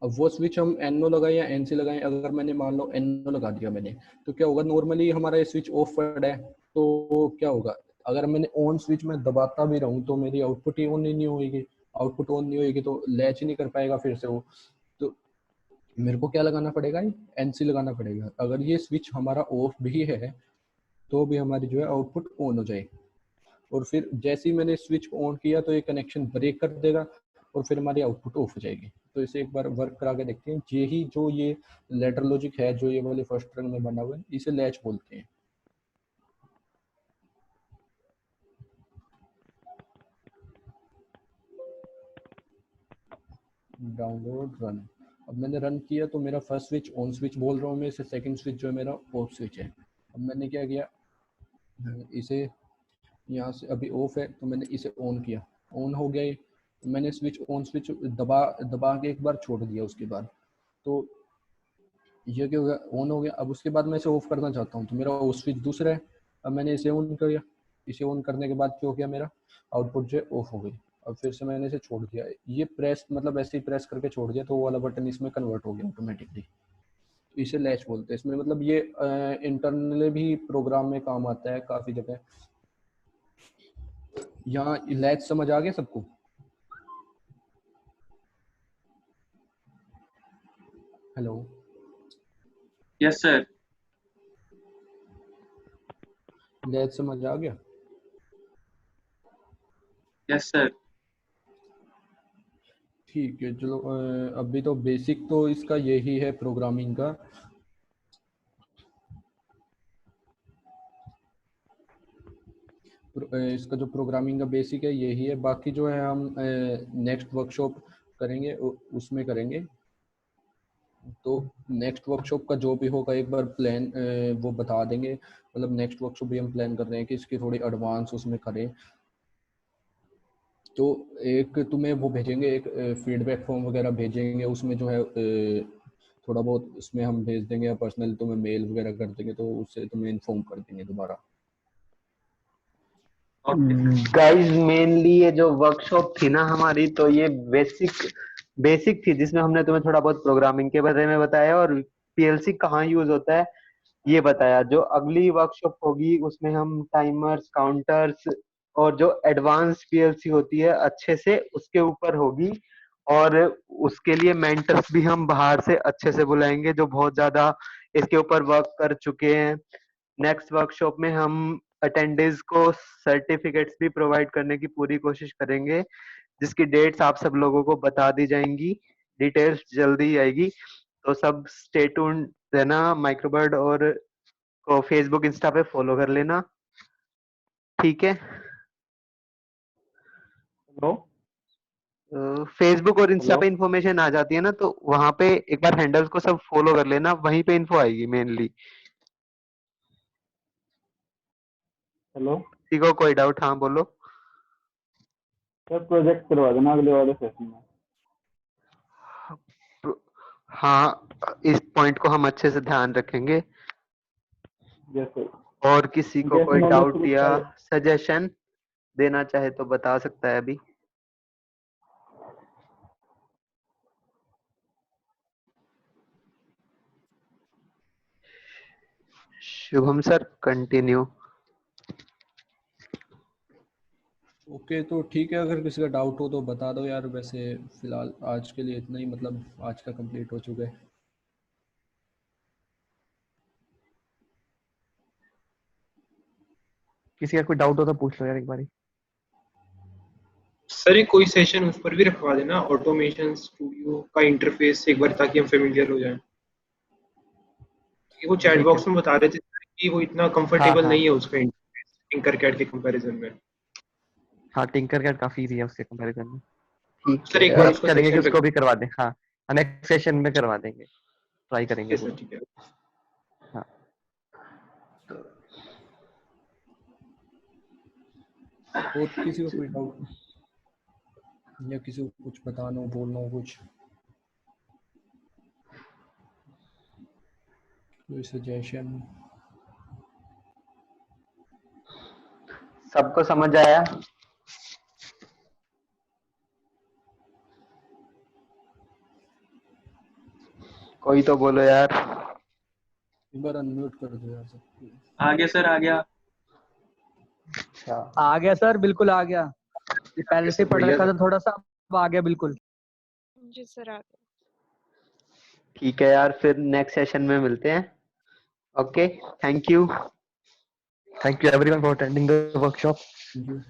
अब वो स्विच हम NO लगाए या NC लगाएं, अगर मैंने मान लो NO लगा दिया मैंने, तो क्या होगा, नॉर्मली हमारा ये स्विच ऑफ पड़ा है, तो क्या होगा, अगर मैंने ऑन स्विच में दबाता भी रहूं तो मेरी आउटपुट ही ऑन ही नहीं होगी। आउटपुट ऑन नहीं होगी तो लैच ही नहीं कर पाएगा फिर से वो। तो मेरे को क्या लगाना पड़ेगा, NC लगाना पड़ेगा। अगर ये स्विच हमारा ऑफ भी है तो भी हमारी जो है आउटपुट ऑन हो जाएगी, और फिर जैसे ही मैंने स्विच ऑन किया तो ये कनेक्शन ब्रेक कर देगा और फिर हमारी आउटपुट ऑफ हो जाएगी। तो इसे एक बार वर्क करा के देखते हैं। यही जो ये लेटर लॉजिक है जो ये वाले फर्स्ट रंग में बना हुआ है, इसे लैच बोलते हैं। Download run. अब मैंने रन किया तो मेरा फर्स्ट स्विच ऑन स्विच बोल रहा हूँ मैं इसे, सेकंड स्विच जो है मेरा ऑफ स्विच है। अब मैंने क्या किया, इसे यहाँ से अभी ऑफ है तो मैंने इसे ऑन किया, ऑन हो गया ये। मैंने स्विच ऑन स्विच दबा दबा के एक बार छोड़ दिया, उसके बाद तो ये क्या हो गया, ऑन हो गया। अब उसके बाद मैं इसे ऑफ करना चाहता हूँ तो मेरा वो स्विच दूसरा है। अब मैंने इसे ऑन किया, इसे ऑन करने के बाद क्या हो गया, मेरा आउटपुट जो है ऑफ हो गई। अब फिर से मैंने इसे छोड़ दिया, ये प्रेस मतलब ऐसे ही प्रेस करके छोड़ दिया तो वो वाला बटन इसमें कन्वर्ट हो गया ऑटोमेटिकली। तो इसे लैच बोलते हैं। इसमें मतलब ये इंटरनली भी प्रोग्राम में काम आता है काफ़ी जगह। यहाँ लैच समझ आ गया सबको? Hello, yes sir. लैच समझ आ गया? Yes sir. ठीक है, चलो अभी तो बेसिक तो इसका यही है प्रोग्रामिंग का। इसका जो प्रोग्रामिंग का बेसिक है यही है। बाकी जो है हम नेक्स्ट वर्कशॉप करेंगे, उसमें करेंगे। तो नेक्स्ट वर्कशॉप का जो भी होगा एक बार प्लान वो बता देंगे। मतलब नेक्स्ट वर्कशॉप भी हम प्लान कर रहे हैं कि इसकी थोड़ी एडवांस उसमें करें। तो एक तुम्हें वो भेजेंगे, एक फीडबैक फॉर्म वगैरह भेजेंगे, उसमें जो है थोड़ा बहुत उसमें हम भेज देंगे, या पर्सनल तुम्हें मेल वगैरह कर देंगे, तो उससे तुम्हें इन्फॉर्म कर देंगे दोबारा। गाइस मेनली ये जो वर्कशॉप थी ना हमारी, तो ये बेसिक थी, जिसमें हमने तुम्हें थोड़ा बहुत प्रोग्रामिंग के बारे में बताया और पीएलसी कहाँ यूज होता है ये बताया। जो अगली वर्कशॉप होगी उसमें हम टाइमर्स, काउंटर्स और जो एडवांस पीएलसी होती है अच्छे से उसके ऊपर होगी, और उसके लिए मेंटर्स भी हम बाहर से अच्छे से बुलाएंगे जो बहुत ज्यादा इसके ऊपर वर्क कर चुके हैं। नेक्स्ट वर्कशॉप में हम अटेंडेंस को सर्टिफिकेट्स भी प्रोवाइड करने की पूरी कोशिश करेंगे, जिसकी डेट्स आप सब लोगों को बता दी जाएंगी। डिटेल्स जल्दी आएगी, तो सब स्टे ट्यून्ड रहना। माइक्रोबर्ड और को फेसबुक इंस्टा पे फॉलो कर लेना, ठीक है? हेलो, फेसबुक और इंस्टा हेलो, पे इंफॉर्मेशन आ जाती है ना, तो वहां पे एक बार हैंडल्स को सब फॉलो कर लेना, वहीं पे इन्फो आएगी मेनली। हेलो ठीक हो? कोई डाउट? हाँ बोलो। सर, प्रोजेक्ट करवा देना अगले वाले सेशन में। हाँ, इस पॉइंट को हम अच्छे से ध्यान रखेंगे। Yes sir. और किसी को कैसे कोई नॉलेज डाउट ग्रुप या का सजेशन देना चाहे तो बता सकता है अभी। Shubham sir continue. ओके तो ठीक है, अगर किसी का डाउट हो तो बता दो यार। वैसे फिलहाल आज के लिए इतना ही, मतलब आज का कंप्लीट हो चुका है। किसी का कोई डाउट हो तो पूछ लो यार एक बारी। सर एक कोई सेशन उस पर भी रखवा देना, ऑटोमेशन स्टूडियो का इंटरफेस एक बार, ताकि हम फेमिलियर हो जाएं। कि वो चैट ठीक है। बॉक्स में बता रहे थे कि वो इतना हाँ कंफर्टेबल हाँ नहीं है उसका इंटरफेस टिंकरकैड के कंपैरिजन में। हाँ, टिंकरकैड काफी इजी है उसके कंपैरिजन में। ठीक सर है एक बार यार। उसका करेंगे कि सेशन उसको भी करवा दें। हाँ, नेक्स्ट सेशन में करवा देंगे, ट्राई करेंगे सर पूरा। ठीक है। हाँ और किसी को कोई डाउट या किसी को कुछ बताना हो, बोलना हो, कुछ कोई सजेशन? सबको समझ आया? कोई तो बोलो यार। एक बार अनम्यूट कर दो यार सबको। आ गया सर, आ गया। अच्छा आ गया सर, बिल्कुल आ गया। ये पहले से पढ़ बढ़िया रखा सर। था थोड़ा सा, अब आ गया बिल्कुल। जी सर आ गया। ठीक है यार, फिर नेक्स्ट सेशन में मिलते हैं। Okay, thank you. Thank you everyone for attending the workshop. Thank you.